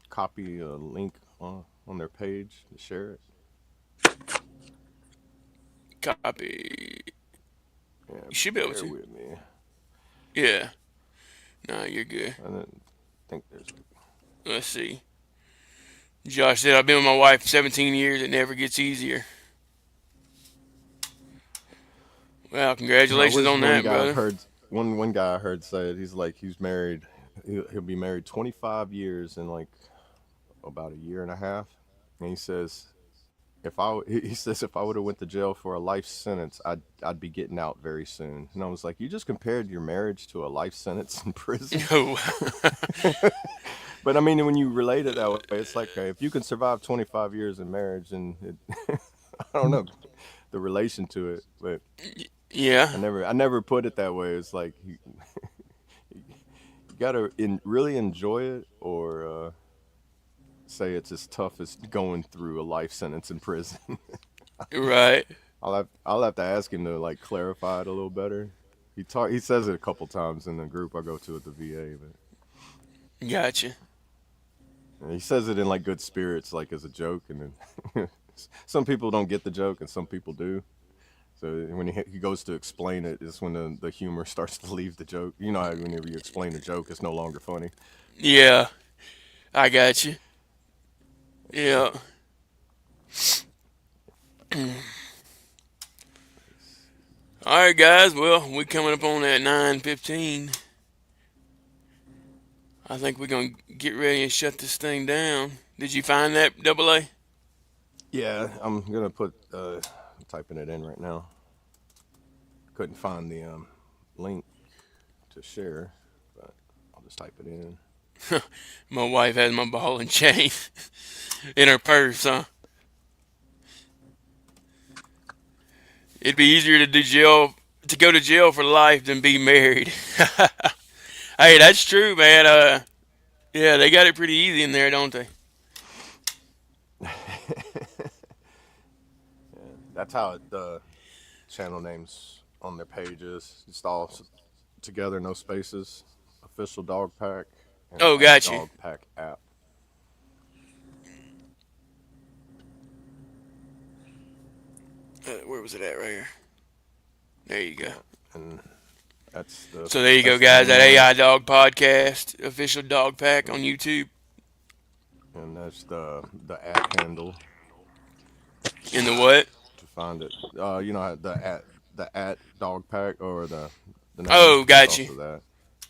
copy a link on their page to share it? Copy. Yeah. You should be able Bear to. with me. Yeah. Nah, you're good. I didn't think there's. Let's see. Josh said, I've been with my wife 17 years. It never gets easier. Well, I congratulations was on one that, guy brother. heard one guy I heard say it. He's like he's married. He'll be married 25 years in like about a year and a half, and he says he says if I would have went to jail for a life sentence, I'd be getting out very soon. And I was like, you just compared your marriage to a life sentence in prison. Oh, But I mean, when you relate it that way, it's like if you can survive 25 years in marriage, and I don't know the relation to it, but yeah. I never put it that way. It's like you gotta really enjoy it, or say it's as tough as going through a life sentence in prison. Right. I'll have to ask him to like clarify it a little better. He says it a couple times in the group I go to at the VA, but Gotcha. he says it in like good spirits, like as a joke, and then some people don't get the joke and some people do. So when he goes to explain it, is when the humor starts to leave the joke. You know how whenever you explain a joke, it's no longer funny. Yeah. I got you. Yeah. All right, guys. Well, we coming up on that 9:15. I think we're gonna get ready and shut this thing down. Did you find that double A? Yeah, I'm gonna put I'm typing it in right now. Couldn't find the link to share, but I'll just type it in. My wife has my ball and chain in her purse, huh? It'd be easier to go to jail for life than be married. Hey, that's true, man. Yeah, they got it pretty easy in there, don't they? That's how the channel names on their pages. Just all together, no spaces. Official Dog Pack and Oh, at got you. Dog Pack app. Where was it at? Right here. There you go. Yeah, and So there you go, that's the guys. name That of it, AI Dog Podcast, official dog pack on YouTube. and that's the at handle In the what? to find it. The at dog pack or the name. Oh, It's got you. also that.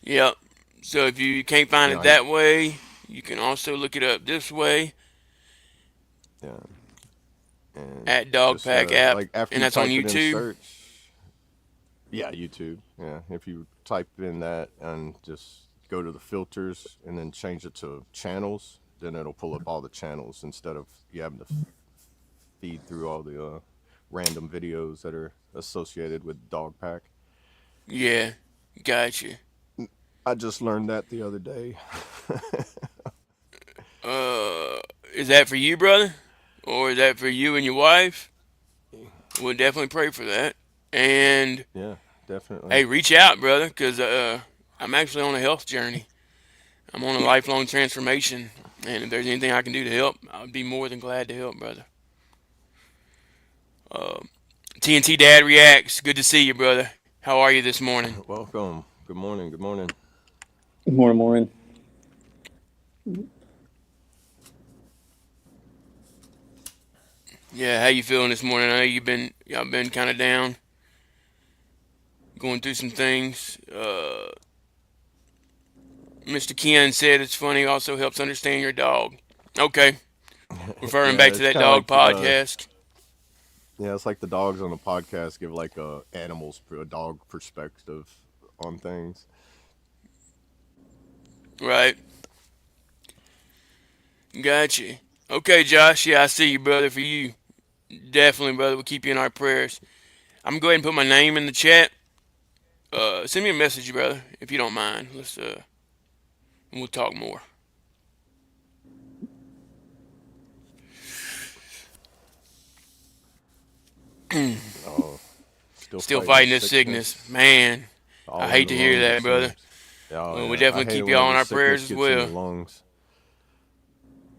Yep. So if you can't find You it know, I, that way, you can also look it up this way yeah, and at Dog just Pack app, like after and you that's on type it in YouTube. search, yeah, YouTube. Yeah, if you type in that and just go to the filters and then change it to channels, then it'll pull up all the channels instead of you having to feed through all the random videos that are associated with dog pack. Yeah, got you. I just learned that the other day. Uh, is that for you, brother, or is that for you and your wife? We'll definitely pray for that. And Yeah, definitely. hey, reach out, brother, because I'm actually on a health journey. I'm on a lifelong transformation, and if there's anything I can do to help, I'd be more than glad to help, brother. Uh, TNT Dad reacts. Good to see you, brother. How are you this morning? Welcome. Good morning. Good morning. Morning, morning. Yeah, how you feeling this morning? I know y'all been kind of down, going through some things. Mr. Ken said it's funny. Also helps understand your dog. Okay, referring Yeah, back to it's that kind of dog like podcast. yeah, it's like the dogs on the podcast give like a dog perspective on things. Right. Gotcha. Okay, Josh. Yeah, I see you, brother. For you, definitely, brother. We'll keep you in our prayers. I'm gonna go ahead and put my name in the chat. Send me a message, brother, if you don't mind. We'll talk more. Oh, still Still fighting the fighting this sickness, sickness, man. I all in hate the to hear lungs. It that, brother. seems. Oh Well, we yeah, I definitely hate it keep y'all in whenever our prayers sickness as gets in your well. lungs.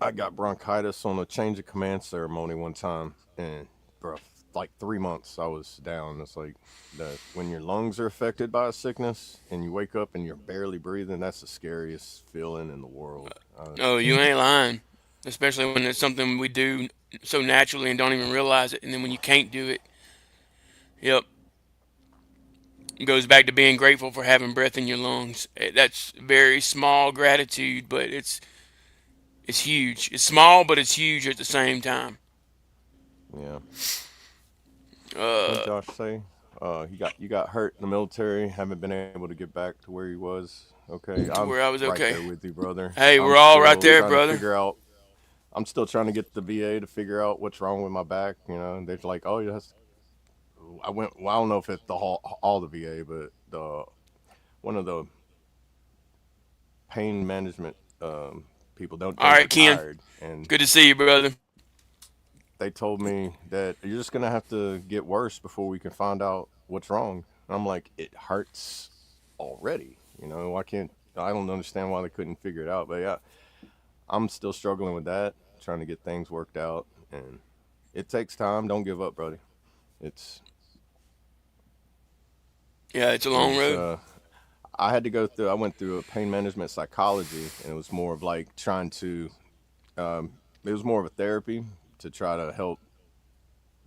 I got bronchitis on a change of command ceremony one time, and bro, like 3 months I was down. It's like that when your lungs are affected by a sickness and you wake up and you're barely breathing. That's the scariest feeling in the world. Oh, you ain't lying. Especially when it's something we do so naturally and don't even realize it. And then when you can't do it, yep, it goes back to being grateful for having breath in your lungs. That's very small gratitude, but it's huge. It's small, but it's huge at the same time. Yeah. What Uh, Josh say? You got hurt in the military. Haven't been able to get back to where he was. Okay, to I'm where I was right okay. there with you, brother. Hey, we're all right there, brother. I'm still trying to get the VA to figure out what's wrong with my back. You know, they're like, oh, yes. I went. Well, I don't know if it's the whole all the VA, but the one of the pain management people. Don't All They've right, Ken. retired, and Good to see you, brother. they told me that you're just gonna have to get worse before we can find out what's wrong. And I'm like, it hurts already. You know, why can't I don't understand why they couldn't figure it out. But yeah, I'm still struggling with that, trying to get things worked out, and it takes time. Don't give up, buddy. It's Yeah, it's a long it's road. I had to go through. I went through a pain management psychology, and it was more of like trying to. It was more of a therapy to try to help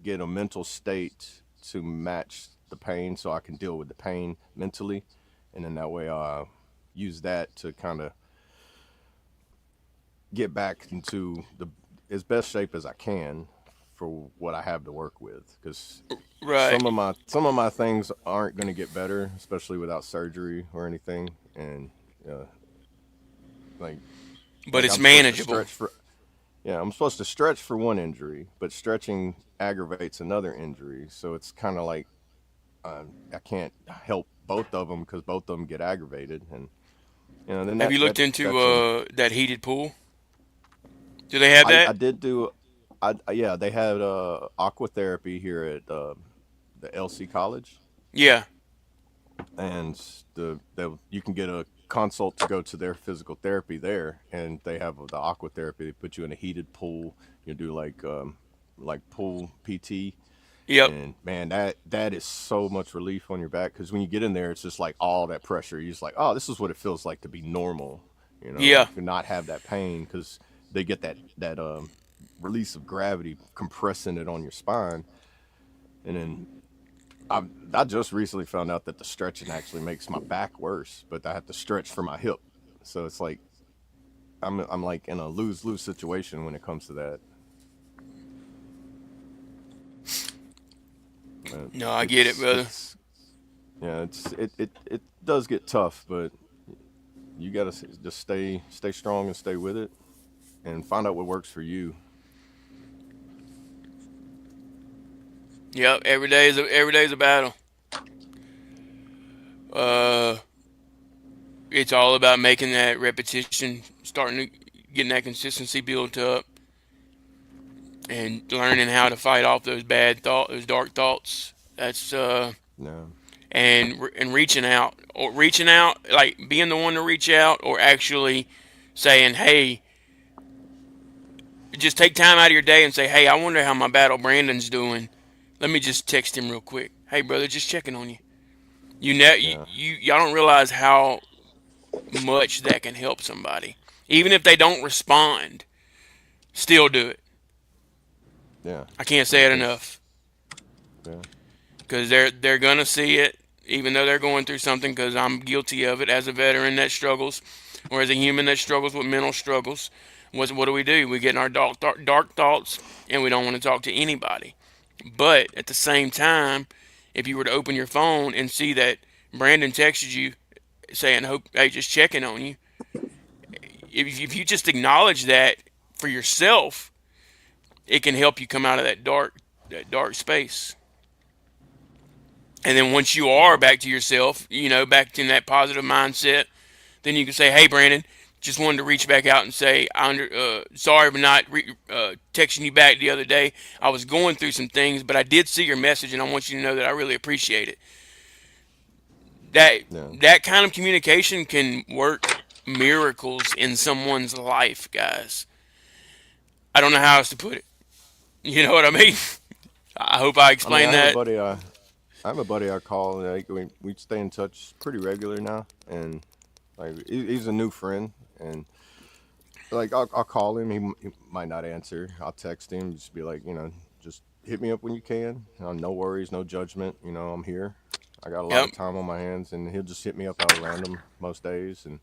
get a mental state to match the pain, so I can deal with the pain mentally, and then that way I use that to kind of get back into the as best shape as I can for what I have to work with, because Right. some of my things aren't going to get better, especially without surgery or anything, and uh, like But it's I'm supposed to manageable. stretch for yeah, I'm supposed to stretch for one injury, but stretching aggravates another injury, so it's kind of like I can't help both of them because both of them get aggravated, and then Have you looked into that's a that heated pool? Do they have I that? did do yeah, they had aqua therapy here at the LC College, Yeah. and you can get a consult to go to their physical therapy there, and they have the aqua therapy. They put you in a heated pool. You do like pool PT, Yep. And man, that is so much relief on your back because when you get in there, it's just like all that pressure. You're just like, oh, this is what it feels like to be normal, Yeah. to not have that pain because they get that release of gravity compressing it on your spine, and then I just recently found out that the stretching actually makes my back worse, but I have to stretch for my hip, so it's like I'm like in a lose lose situation when it comes to that. But No, I get it, it's brother. it's yeah, it does get tough, but you gotta just stay strong and stay with it, and find out what works for you. Yep. Every day's a battle. Uh, it's all about making that repetition, starting to getting that consistency built up, and learning how to fight off those those dark thoughts. That's No, and reaching out, like being the one to reach out, or actually saying, "Hey, just take time out of your day and say, hey, I wonder how my battle Brandon's doing. Let me just text him real quick. Hey, brother, just checking on you. yeah, Y'all don't realize how much that can help somebody. Even if they don't respond, still do it. yeah, I can't say it because enough yeah, because they're gonna see it, even though they're going through something. Because I'm guilty of it as a veteran that struggles, or as a human that struggles with mental struggles. What do? We get in our dark thoughts, and we don't want to talk to anybody. But at the same time, if you were to open your phone and see that Brandon texted you saying, "Hope, hey, just checking on you," if you just acknowledge that for yourself, it can help you come out of that dark space. And then once you are yeah, back to yourself, back in that positive mindset, then you can say, "Hey, Brandon, just wanted to reach back out and say, sorry for not texting you back the other day. I was going through some things, but I did see your message, and I want you to know that I really appreciate it." That yeah. that kind of communication can work miracles in someone's life, guys. I don't know how else to put it. You know what I mean? I hope I I mean, explained that. I have a buddy I call. Like we stay in touch pretty regular now, and like he's a new friend, and like I'll call him. He might not answer. I'll text him. Just be like, just hit me up when you can. No worries, no judgment. I'm here. I got a lot Yep. of time on my hands, and he'll just hit me up out of random most days, and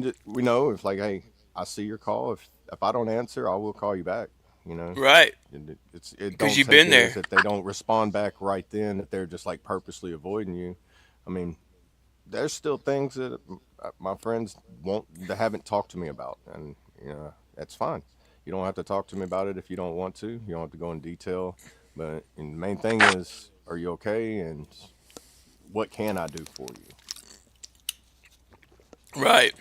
just, we know if like, hey, I see your call. If I don't answer, I will call you back. You know, Right. and it Because don't you've take been it as there. if they don't respond back right then, that they're just like purposely avoiding you. I mean, there's still things that my friends won't that haven't talked to me about, and that's fine. You don't have to talk to me about it if you don't want to. You don't have to go in detail, but and the main thing is, are you okay, and what can I do for you? Right.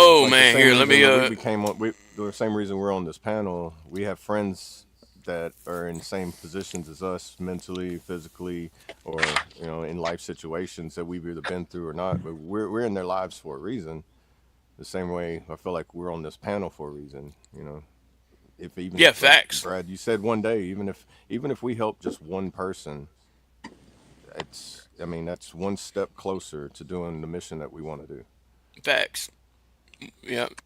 And it's Oh like the man, same here, let reason me that we became on. The same reason we're on this panel. We have friends that are in the same positions as us, mentally, physically, or in life situations that we've either been through or not. But we're in their lives for a reason. The same way I feel like we're on this panel for a reason. If even Yeah, like facts. Brad, you said one day, even if we help just one person, it's I mean that's one step closer to doing the mission that we want to do. Facts. Yep.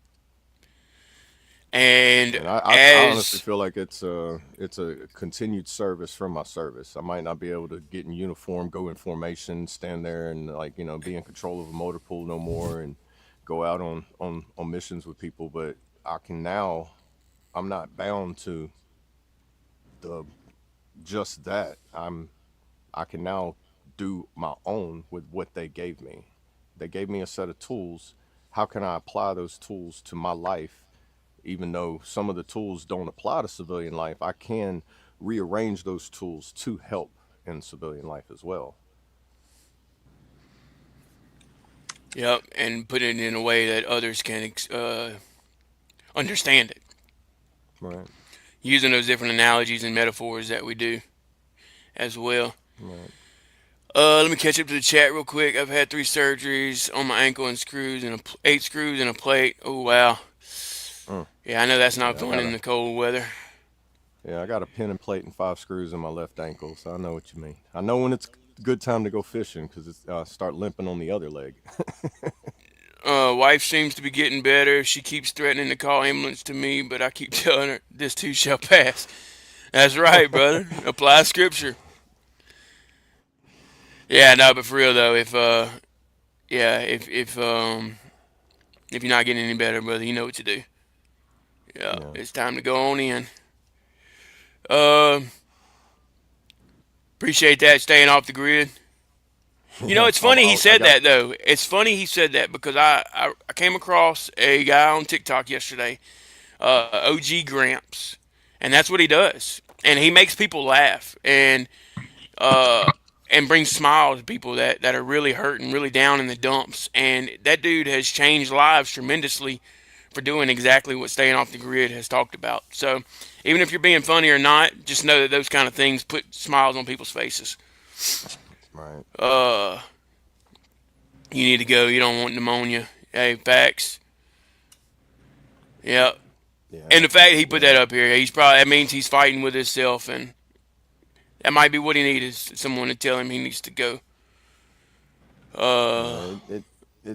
And And I honestly as feel like it's a continued service from my service. I might not be able to get in uniform, go in formation, stand there and like be in control of a motor pool no more, and go out on missions with people, but I can now. I'm not bound to the just that. I can now do my own with what they gave me. They gave me a set of tools. How can I apply those tools to my life? Even though some of the tools don't apply to civilian life, I can rearrange those tools to help in civilian life as well. yep, and put it in a way that others can understand it, Right. using those different analogies and metaphors that we do as well. Right. Let me catch up to the chat real quick. I've had 3 surgeries on my ankle and screws and 8 screws and a plate. Oh wow. Mm. Yeah, I know that's not Yeah, I fun got in a the cold weather. Yeah, I got a pin and plate and 5 screws in my left ankle, so I know what you mean. I know when it's a good time to go fishing because it's start limping on the other leg. Wife seems to be getting better. She keeps threatening to call ambulance to me, but I keep telling her this too shall pass. That's right, brother. Apply scripture. Yeah, no, but for real though, yeah, if you're not getting any better, brother, you know what to do. Yeah, Yeah. it's time to go on in. Uh, Appreciate that staying off the grid. You know, Yeah, it's funny he I said got. that though. It's funny he said that because I came across a guy on TikTok yesterday, OG Gramps, and that's what he does. And he makes people laugh uh, and brings smiles to people that are really hurting, really down in the dumps. And that dude has changed lives tremendously for doing exactly what Staying Off the Grid has talked about. So even if you're being funny or not, just know that those kind of things put smiles on people's faces. Right. Uh, you need to go. You don't want pneumonia. Hey, facts. Yep. Yeah. And the fact he put that Yeah. up here, that means he's fighting with himself, and that might be what he needs is someone to tell him he needs to go. Uh, Yeah.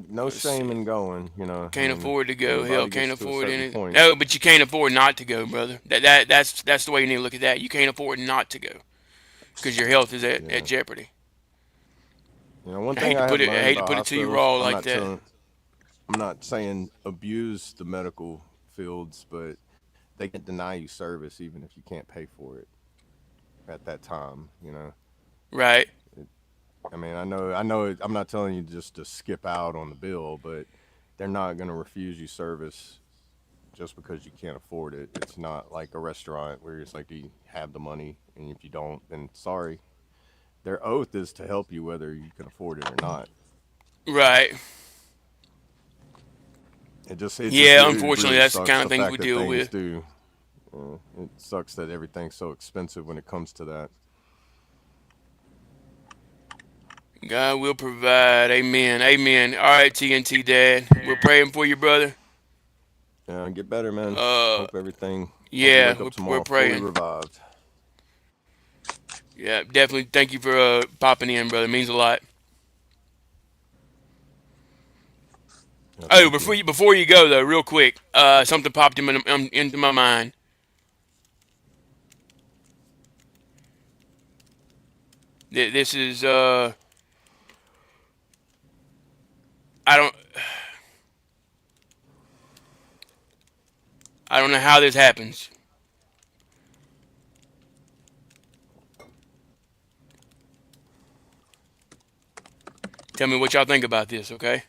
No let's shame see. in going. I Can't mean, afford to go. Hell, everybody can't gets to a afford certain any. point. No, but you can't afford not to go, brother. That's the way you need to look at that. You can't afford not to go because your health is at Yeah. jeopardy. One I thing hate to I put have it. I learned hate to about put it to you hospitals, raw like that. I'm not saying abuse the medical fields, but they can deny you service even if you can't pay for it at that time. Right. I mean, I'm not telling you just to skip out on the bill, but they're not going to refuse you service just because you can't afford it. It's not like a restaurant where it's like you have the money, and if you don't, then sorry. Their oath is to help you whether you can afford it or not. Right. Yeah. It Unfortunately, really that's the sucks kind of the things fact we that deal things with. do. It sucks that everything's so expensive when it comes to that. God will provide. Amen. Amen. All right, TNT Dad. We're praying for you, brother. Get better, man. Uh, Hope you yeah, wake up we're tomorrow fully praying. revived. Yeah, definitely. Thank you for popping in, brother. It means a lot. Yeah, Oh, thank you. before you go though, real quick, something popped into my mind. This is I don't I don't know how this happens. Tell me what y'all think about this, okay?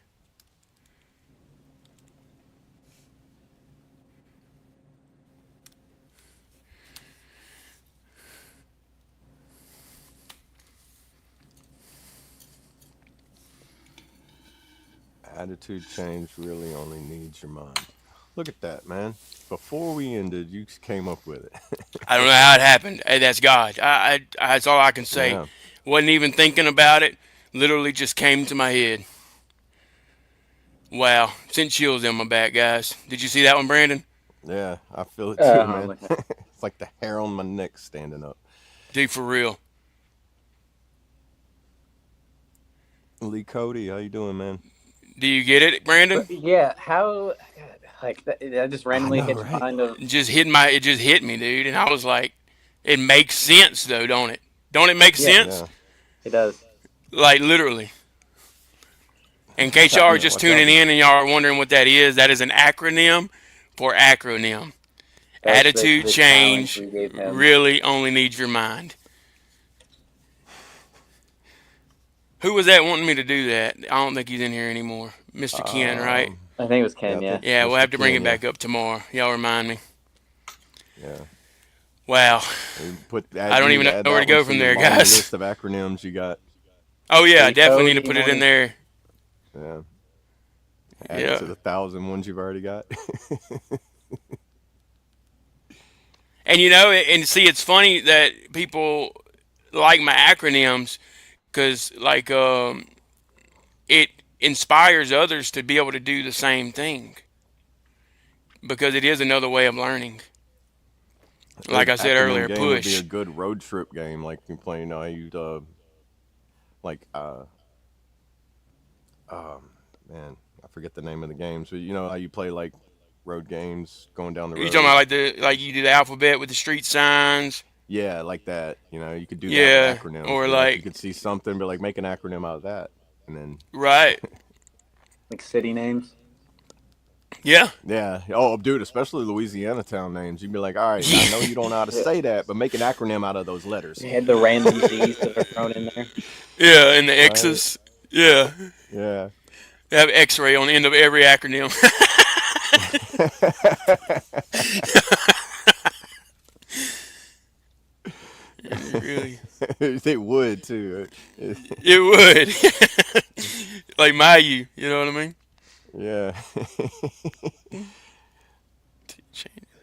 Attitude change really only needs your mind. Look at that, man. Before we ended, you came up with I don't know it. how it happened. Hey, that's God. That's all I can say. Yeah. Wasn't even thinking about it. Literally just came to my head. Wow, sent chills down my back, guys. Did you see that one, Brandon? Yeah, I feel it too, I'm man. looking at It's like the hair on my neck standing up. Dude, for real. Lee Cody, how you doing, man? Do you get it, Brandon? but yeah, how like that just I randomly know, hit your right? mind of It just hit me, dude, and I was like, it makes sense though, don't it? Don't it make yeah, sense? Yeah. it does. Like literally. In case y'all are Yeah. just Watch out. tuning in and y'all are wondering what that is an acronym for acronym. That's Attitude the challenge change we gave him. really only needs your mind. Who was that wanting me to do that? I don't think he's in here anymore. Mr. Ken, right? Um. I think it was Yeah, Ken. I Yeah. think Yeah, we'll Mr. have to bring Ken. him Yeah. back up tomorrow. Y'all remind me. Yeah. Wow. I You don't need even to know add where that to one go to from your there, long guys. list of acronyms you got. Oh yeah, I Lee definitely need to Cody put it in morning. there. Yeah. Add it Yeah. to the 1,000 ones you've already got. And and see, it's funny that people like my acronyms because it inspires others to be able to do the same thing because it is another way of learning. Like I said Acronym earlier, game would be a push. good road trip game. Like you play, you know, you like um, man, I forget the name of the games, but you know how you play like road games going down the You talking road. about like you do the alphabet with the street signs? Yeah, like that. You know, you could do that with Yeah, acronyms. or Be like, you like could see something, but like make an acronym out of that, and then right. Like city names. Yeah, yeah. Oh, dude, especially Louisiana town names. You'd be like, all right, I know you don't know how to Yeah. say that, but make an acronym out of those letters. They had the random Z's that are thrown in there. yeah, and the Right? X's. Yeah, Yeah. they have X-ray on the end of every acronym. Really, They would too. it would. Like Mayu, you know what I mean? Yeah.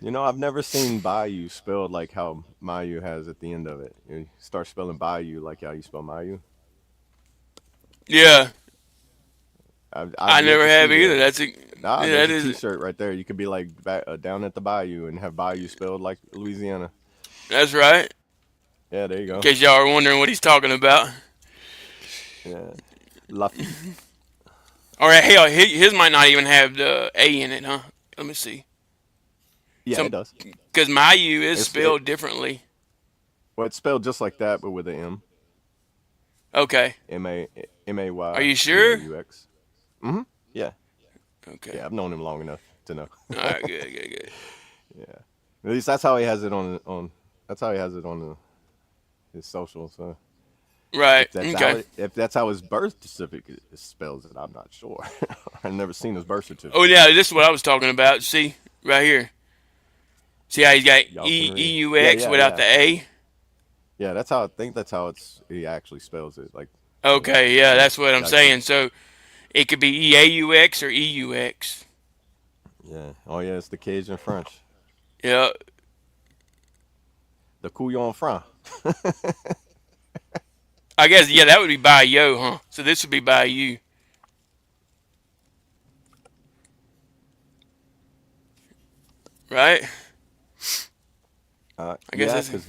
You know, I've never seen Bayou spelled like how Mayu has at the end of it. You start spelling Bayou like how you spell Mayu. Yeah, I've I yet never to have see either. that. Nah, Yeah, there's that a is T-shirt right there. You could be like down at the Bayou and have Bayou spelled like Louisiana. that's right. Yeah, there you In go. case y'all are wondering what he's talking about. Yeah, Lafitte. Or hell, his might not even have the A in it, huh? Let me see. Yeah, it Some does. because Mayu is It's it. spelled differently. Well, it's spelled just like that, but with an M. Okay, are you sure? Mayeux. Mm-hmm. Yeah, Okay. yeah. I've known him long enough to know. All right. Good. Good. Good. Yeah. At least that's how he has it on. That's how he has it on his social. So Right. Okay. if that's how his birth certificate spells it, I'm not sure. I've never seen his birth Oh certificate. yeah, this is what I was talking about. See right here. See how he's got Y'all can read. Yeah, EUX yeah, without yeah, the A. yeah. That's how I think. That's how he actually spells it. Like the Okay. Yeah, the that's what I'm like the saying. So it could be EAUX or EUX. yeah. Oh yeah, it's the Cajun French, Yeah. the Couillon Franc. I guess yeah, that would be by yo, huh? So this would be by you, right? I guess Yeah, that's because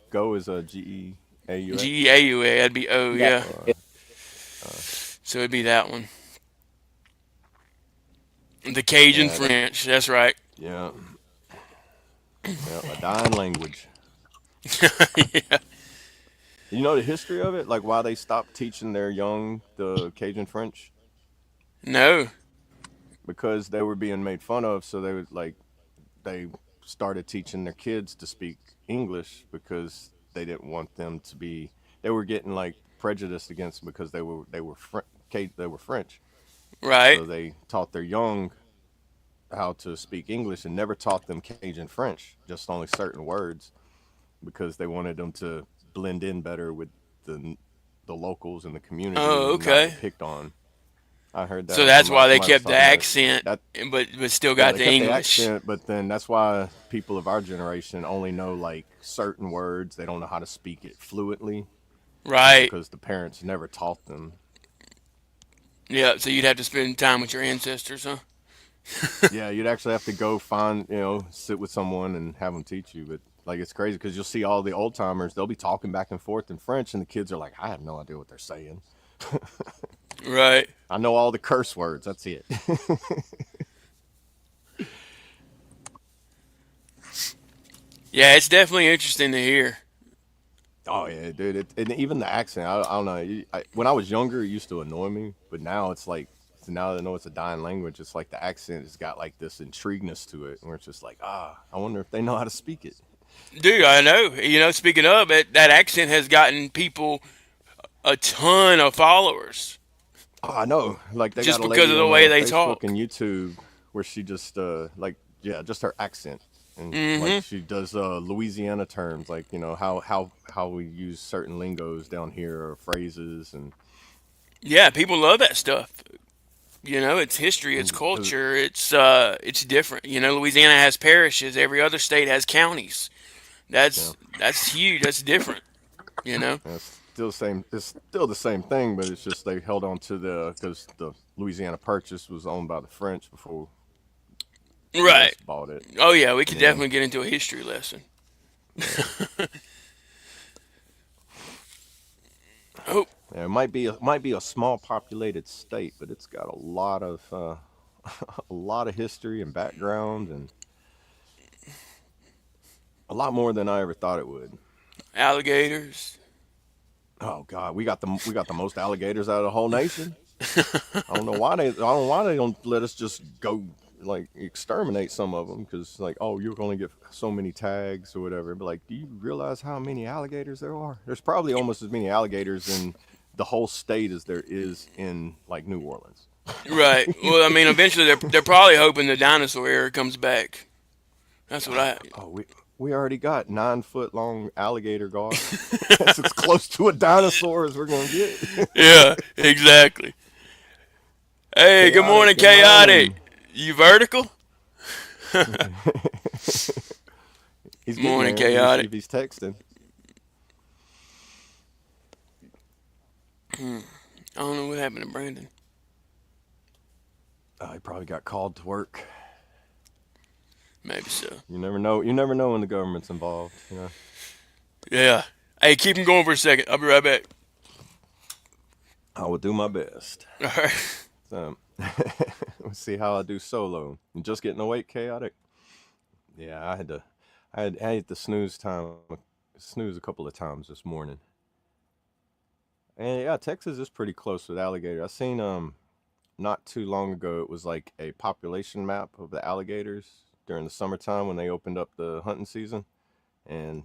go is a GEAUX. GEAUA. That'd be O. Yeah. Yeah. Or So it'd be that one. The Cajun yeah, that French. That's right. yeah, yeah, a dying language. Yeah. You know the history of it, like why they stopped teaching their young the Cajun French No. because they were being made fun of. So they would like they started teaching their kids to speak English because they didn't want them to be. They were getting like prejudiced against because they were French. Right. So they taught their young how to speak English and never taught them Cajun French, just only certain words because they wanted them to blend in better with the the locals in the community Oh, and not okay. get picked on. I heard So that that's why they somebody was kept the talking about accent, that. but still Yeah, got they the kept the English. accent, but then that's why people of our generation only know like certain words. They don't know how to speak it fluently Right. because the parents never taught them. Yeah. So you'd have to spend time with your ancestors, huh? Yeah, you'd actually have to go find, sit with someone and have them teach you. But like, it's crazy because you'll see all the old timers, they'll be talking back and forth in French, and the kids are like, I have no idea what they're saying. Right. I know all the curse words. That's it. Yeah, it's definitely interesting to hear. Oh yeah, dude. And even the accent, I don't know. When I was younger, it used to annoy me, but now it's like, so now that I know it's a dying language, it's like the accent has got like this intrigueness to it, where it's just like, I wonder if they know how to speak it. Dude, I know. Speaking of it, that accent has gotten people a ton of followers Oh, I know. Like they got just a because lady of the on way they Facebook talk. and YouTube where she just like yeah, just her accent and like Mm-hmm. she does Louisiana terms, like how we use certain lingos down here or phrases Yeah, people love that stuff. It's history, it's and 'cause- culture, it's different. Louisiana has parishes, every other state has counties. yeah. That's huge. That's different. You know. And it's still the same. It's still the same thing, but it's just they held on to because the Louisiana Purchase was owned by the French before the Right. U.S. bought it. Oh yeah, we could And then definitely get into a history lesson. Yeah. Oh, Yeah, it might be a small populated state, but it's got a lot of a lot of history and background, and a lot more than I ever thought it would. alligators. Oh God, we got the most alligators out of the whole nation. I don't know why they don't let us just go like exterminate some of them because like oh you're going to get so many tags or whatever. But like, do you realize how many alligators there are? There's probably almost as many alligators in the whole state as there is in like New Orleans. Right. Well, I mean, eventually they're probably hoping the dinosaur era comes back. That's what I. Oh, we already got 9 foot long alligator gar. That's as close to a dinosaur as we're gonna get. Yeah, exactly. Hey, good Chaotic, morning, good morning. chaotic. You vertical? He's getting Morning, there. Let me see chaotic. if he's texting. I don't know what happened to Brandon. He probably got called to work. Maybe so. You never know. You never know when the government's involved. You know. Yeah. Hey, keep him going for a second. I'll be right back. I will do my best. All right. So, let's see how I do solo. You just getting awake, chaotic? Yeah, I had to snooze a couple of times this morning. And yeah, Texas is pretty close with alligator. I seen not too long ago it was like a population map of the alligators during the summertime when they opened up the hunting season, and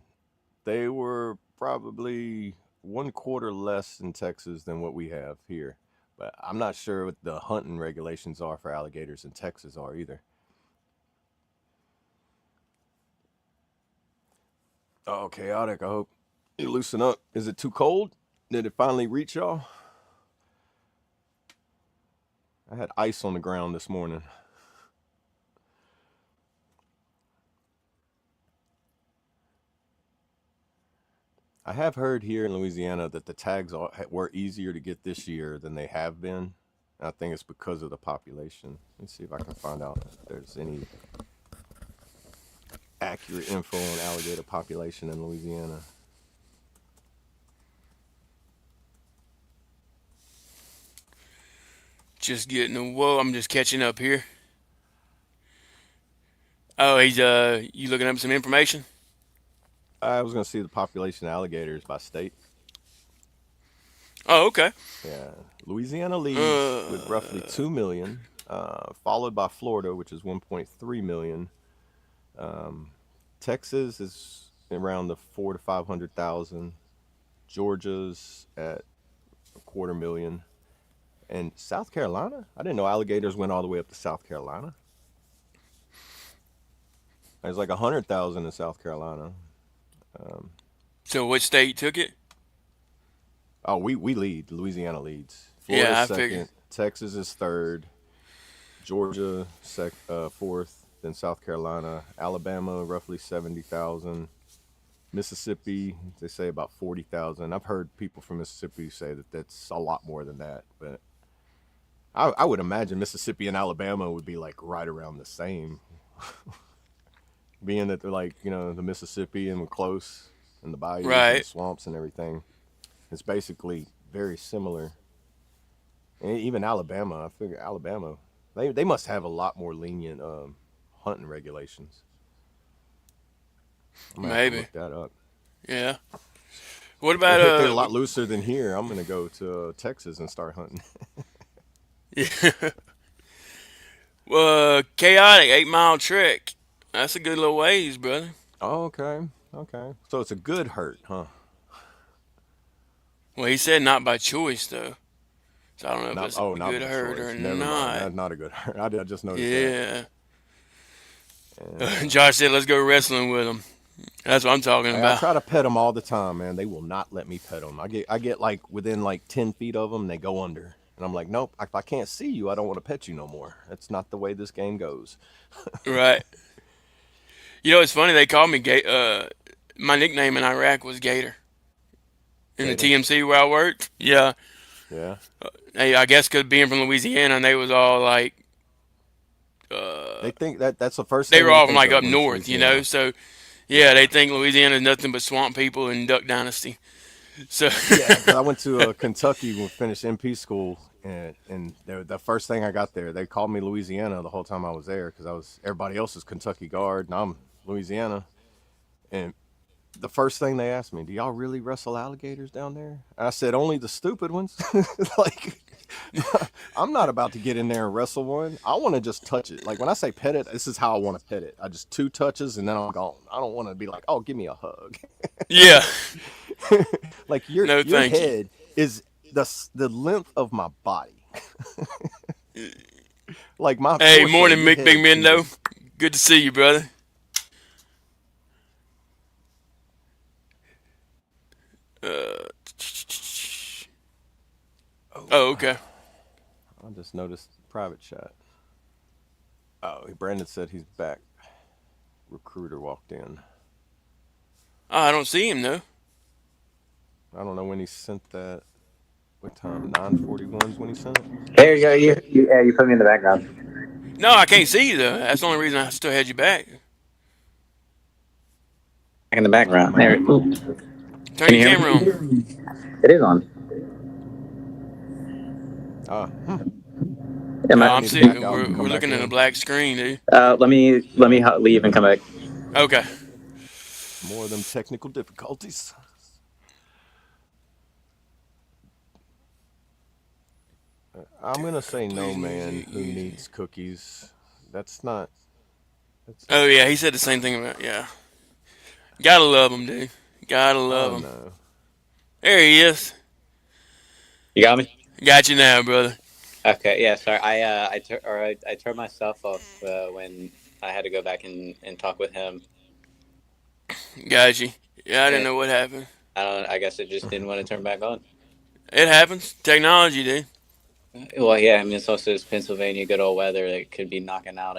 they were probably 1/4 less in Texas than what we have here. But I'm not sure what the hunting regulations are for alligators in Texas are either. Oh, chaotic. I hope you loosen up. Is it too cold? Did it finally reach y'all? I had ice on the ground this morning. I have heard here in Louisiana that the were easier to get this year than they have been. I think it's because of the population. Let's see if I can find out if there's any accurate info on alligator population in Louisiana. Just getting a whoa. I'm just catching up here. Oh, he's you looking up some information? I was going to see the population of alligators by state. Oh, okay. Yeah, Louisiana leads with roughly Uh, 2 million, followed by Florida, which is 1.3 million. Um, Texas is around the 4 to 500,000. Georgia's at 250,000. And South Carolina? I didn't know alligators went all the way up to South Carolina. There's like 100,000 in South Carolina. Um, so which state took it? oh, we lead. Louisiana leads. Florida's Yeah, I figured. second. Texas is third. Georgia fourth. Then South Carolina. Alabama roughly 70,000. Mississippi, they say about 40,000. I've heard people from Mississippi say that that's a lot more than that, but I would imagine Mississippi and Alabama would be like right around the same, being that they're like the Mississippi and we're close, and the bayous and the Right. swamps and everything. It's basically very similar. And even Alabama, I figure Alabama, they must have a lot more lenient hunting regulations. I'm gonna have to Maybe. look that up. Yeah. What about If they're a lot looser than here, I'm gonna go to Texas and start hunting. yeah. Chaotic 8 mile trek. That's a good little ways, brother. Oh, okay, okay. So it's a good hurt, huh? Well, he said not by choice though, so I don't know if Not it's oh, a not good by hurt or choice. Never mind. not. That's not a good hurt. I just noticed that. Yeah. And Josh said, "Let's go wrestling with him." That's what I'm talking hey, I about. try to pet them all the time, man. They will not let me pet them. I get like within like 10 feet of them, they go under, and I'm like, nope. If I can't see you, I don't want to pet you no more. That's not the way this game goes. Right. You know, it's funny. They called me my nickname in Iraq was Gator in the Gator. TMC where I worked. Yeah. Yeah. Hey, I guess because being from Louisiana, and they was all like, They think that that's the first they thing were they all from think like of up when it's north, you know. Louisiana. So Yeah, they think Louisiana is nothing but swamp people and Duck Dynasty. So, Yeah, because I went to Kentucky when I finished MP school, and the first thing I got there, they called me Louisiana the whole time I was there because I was everybody else is Kentucky Guard, and I'm Louisiana. And the first thing they asked me, "Do y'all really wrestle alligators down there?" And I said, "Only the stupid ones." Like, I'm not about to get in there and wrestle one. I want to just touch it. Like when I say pet it, this is how I want to pet it. I just two touches and then I'm gone. I don't want to be like, "Oh, give me a hug." yeah, Like no, your thank you. head is the length of my body. Like my Hey, torso, morning, your Mick Big head can Mendo. just. Good to see you, brother. Uh, oh, Oh, okay. I just noticed private chat. Oh, Brandon said he's back. Recruiter walked in. Oh, I don't see him though. I don't know when he sent that. What time? 9:41 is when he sent it. There you go. Yeah, you put me in the background. No, I can't see you though. That's the only reason I still had you back. Back in the It background. might There. be me. Ooh. Turn Can your you hear camera on. me? It is on. Am No, Maybe I I'm need to back seeing. out and We're come back looking at a in. black screen, dude. let me leave and come back. Okay. More of them technical difficulties. I'm gonna say no, Please man. music. Who Music. needs cookies? That's not. That's Oh not yeah, he true. said the same thing about yeah. Gotta love him, dude. Gotta love Oh him. no. There he is. You got me. Got you now, brother. Okay. Yeah. Sorry. I turned myself off when I had to go back and talk with him. Got you. Yeah, I didn't And know what happened. I don't. I guess it just didn't want to turn back on. It happens. Technology, dude. Well, yeah. I mean, it's also this Pennsylvania good old weather that could be knocking out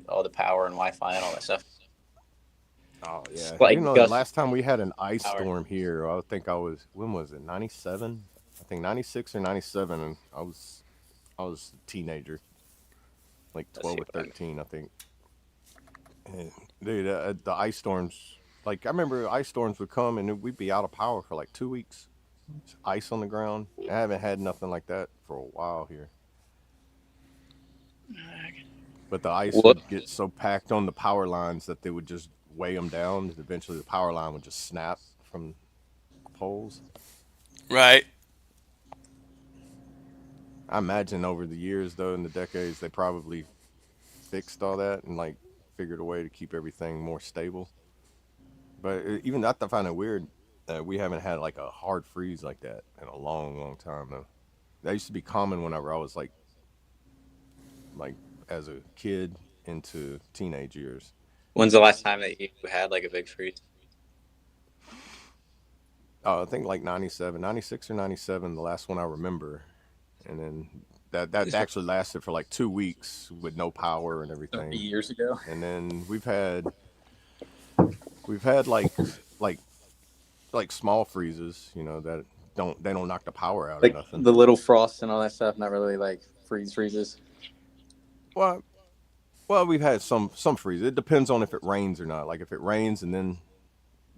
all the power and Wi-Fi and all that stuff. Oh It's yeah. You like know, the gust last time we had an ice power. storm here, I think I was. When was it? 97. I think 96 or 97, and I was a teenager, like Let's 12 see or what. 13, I think. And, dude, the ice storms. Like I remember, ice storms would come and we'd be out of power for like 2 weeks. Just ice on the ground. I haven't had nothing like that for a while here. But the ice What? would get so packed on the power lines that they would just weigh them down. And eventually, the power line would just snap from poles. Right. I imagine over the years, though, in the decades, they probably fixed all that and like figured a way to keep everything more stable. But even I find it weird that we haven't had like a hard freeze like that in a long, long time though. That used to be common whenever I was like as a kid into teenage years. When's the last time that you had like a big freeze? I think like 97, 96 or 97, the last one I remember. And then that This was actually lasted for like 2 weeks with no power and 30 everything. years ago. And then we've had like small freezes, that they don't knock the power out or Like nothing. the little frost and all that stuff, not really like freezes. Well, well, we've had some freeze. It depends on if it rains or not. Like if it rains and then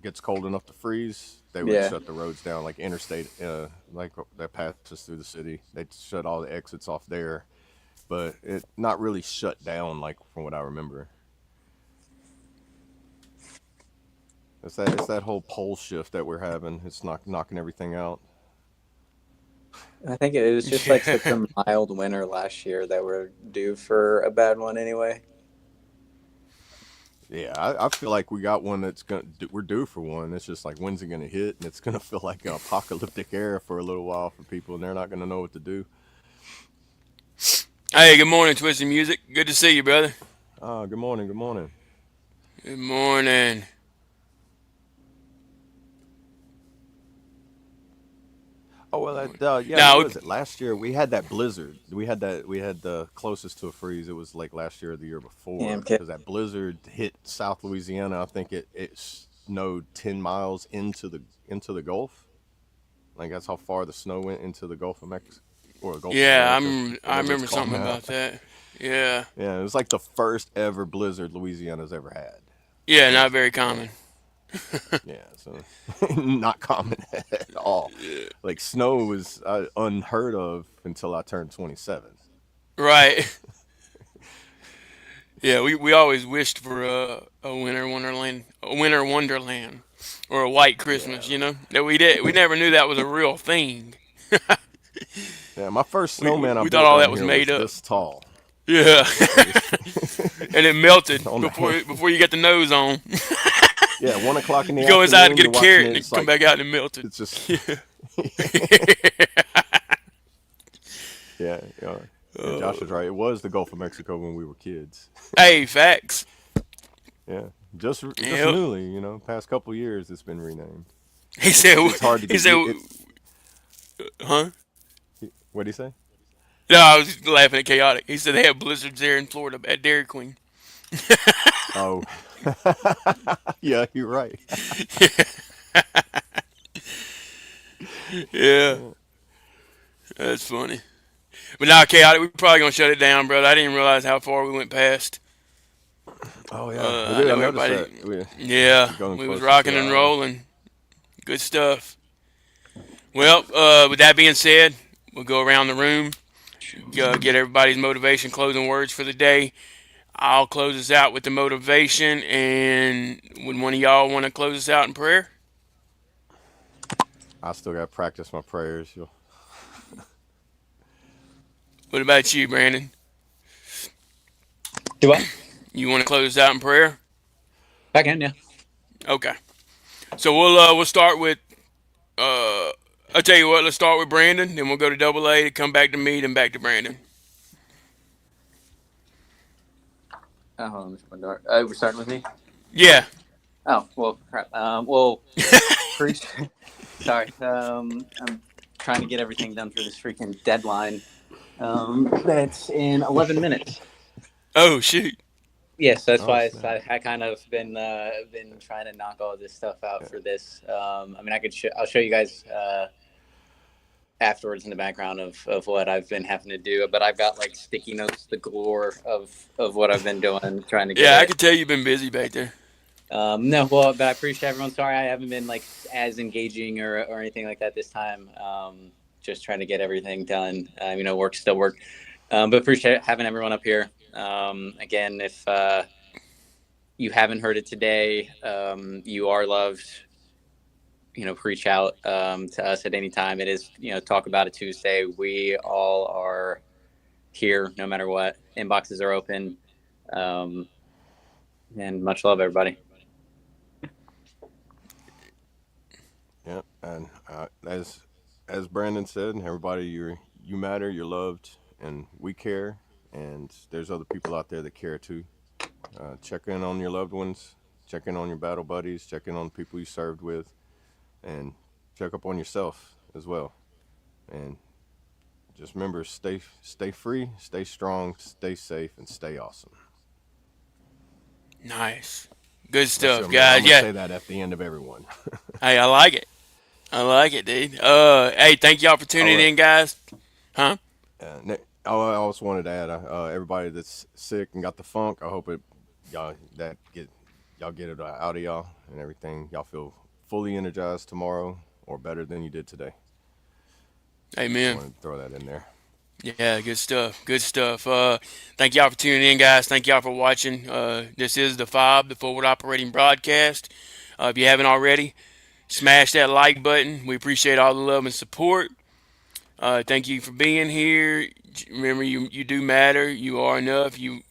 gets cold enough to freeze, they would Yeah. shut the roads down. Like interstate, like that passes through the city, they'd shut all the exits off there. But it not really shut down, like from what I remember. It's that whole pole shift that we're having. It's knocking everything out. I think it was just like such Yeah. a mild winter last year that we're due for a bad one anyway. Yeah, I feel like we got one that's we're due for one. It's just like when's it gonna hit, and it's gonna feel like an apocalyptic era for a little while for people, and they're not gonna know what to do. Hey, good morning, Twisted Music. Good to see you, brother. Good morning, good morning. Good morning. Oh well, yeah. What Now, was it? Last year we had that blizzard. We had the closest to a freeze. It was like last year or the year Yeah, before because that blizzard hit South Louisiana. I think it snowed 10 miles into the Gulf. Like that's how far the snow went into the Gulf of Mexico or the Gulf of yeah, America, I whatever it's remember called something now. about that. Yeah. Yeah, it was like the first ever blizzard Louisiana's ever had. Yeah, It not was very common. Yeah, so not common at all. Yeah. Like snow was unheard of until I turned 27. Right. Yeah, we always wished for a winter wonderland, or a white Christmas. Yeah, You know that we never knew that was a real thing. yeah. My first We snowman I we thought built all down that was here was made up. this tall. Yeah, It was and it melted on the hand. before you get the nose on. Yeah, 1 o'clock in the You go inside to afternoon, get a you're watching carrot, it. and it It's come like back out and it melted. it's just yeah, yeah. Yeah, Josh is right. It was the Gulf of Mexico when we were kids. Hey, facts. Yeah, just Yep. newly, past couple years, it's been renamed. He It's said. it's hard to He get said. it. Huh? What do you say? No, I was just laughing at chaotic. He said they have blizzards there in Florida at Dairy Queen. Oh, yeah, you're right. Yeah, Yeah. that's funny. But now, chaotic, we're probably gonna shut it down, brother. I didn't realize how far we went past. Oh yeah, we I did. I know noticed everybody. that we're Yeah, going we was close to rocking two and hours. rolling. Good stuff. Well, with that being said, we'll go around the room, get everybody's motivation closing words for the day. I'll close us out with the motivation, and would one of y'all want to close us out in prayer? I still got to practice my prayers. What about you, Brandon? Do what? You want to close us out in prayer? Back in, yeah. Okay. So we'll start with I'll tell you what. Let's start with Brandon, then we'll go to Double A, to come back to me, then back to Brandon. Oh, hold on, let me shut my door. We're starting with me. Yeah. Oh well, crap. Well, preach. Sorry. I'm trying to get everything done for this freaking deadline. That's in 11 minutes. Oh shoot. Yes, that's Oh why snap! I kind of been trying to knock all this stuff out for this. I mean, I'll show you guys afterwards in the background of what I've been having to do. But I've got like sticky notes, the galore of what I've been doing, trying to get Yeah, I it. could tell you've been busy back there. No, well, but I appreciate everyone. Sorry, I haven't been like as engaging or anything like that this time. Just trying to get everything done. Work still work. But appreciate having everyone up here. Again, if you haven't heard it today, you are loved. Reach out to us at any time. It is, Talk About It Tuesday. We all are here no matter what. Inboxes are open. And much love, everybody. Yeah, and as Brandon said, everybody, you matter. You're loved, and we care. And there's other people out there that care too. Check in on your loved ones. Check in on your battle buddies. Check in on people you served with, and check up on yourself as well. And just remember, stay free, stay strong, stay safe, and stay awesome. Nice. Good Yes, sir. stuff, I'm guys. gonna Yeah. say that at the end of everyone. Hey, I like it. I like it, dude. Hey, thank y'all for tuning I'll, in, guys. Huh? I also wanted to add, everybody that's sick and got the funk. I hope y'all get it out of y'all and everything. Y'all feel fully energized tomorrow or better than you did today. Just Amen. wanted to throw that in there. Yeah, good stuff. Good stuff. Thank y'all for tuning in, guys. Thank y'all for watching. This is the FOB, the Forward Operating Broadcast. If you haven't already, smash that like button. We appreciate all the love and support. Thank you for being here. Remember, you do matter. You are enough. You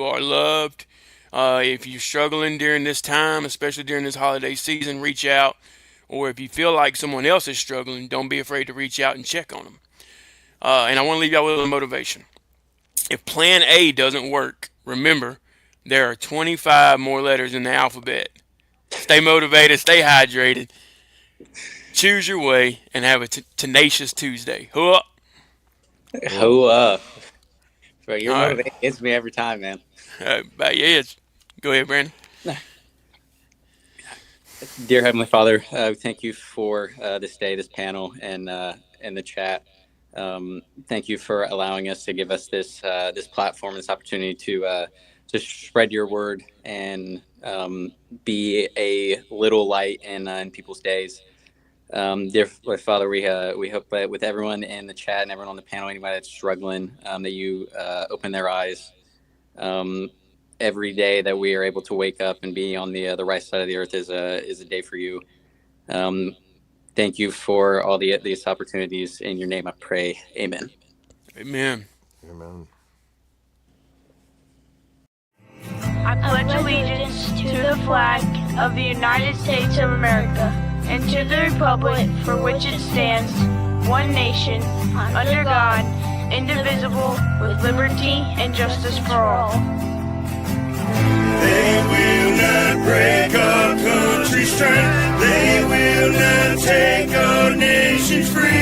are loved. If you're struggling during this time, especially during this holiday season, reach out. Or if you feel like someone else is struggling, don't be afraid to reach out and check on them. And I want to leave y'all with a motivation. If Plan A doesn't work, remember there are 25 more letters in the alphabet. Stay motivated. Stay hydrated. Choose your way and have a tenacious Tuesday. Huh? Cool. Ho Bro, your All right. motivation gets me every time, man. Back your heads. Go ahead, Brandon. Dear Heavenly Father, thank you for this day, this panel, and the chat. Thank you for allowing us to give us this platform, this opportunity just spread your word and be a little light in people's days. Dear Father, we hope that with everyone in the chat and everyone on the panel, anybody that's struggling, that you open their eyes. Every day that we are able to wake up and be on the right side of the earth is a day for you. Thank you for all these opportunities. In your name I pray. Amen. Amen. Amen. I pledge allegiance to the flag of the United States of America and to the republic for which it stands, one nation, under God, indivisible, with liberty and justice for all. They will not break our country's strength. They will not take our nation's freedom.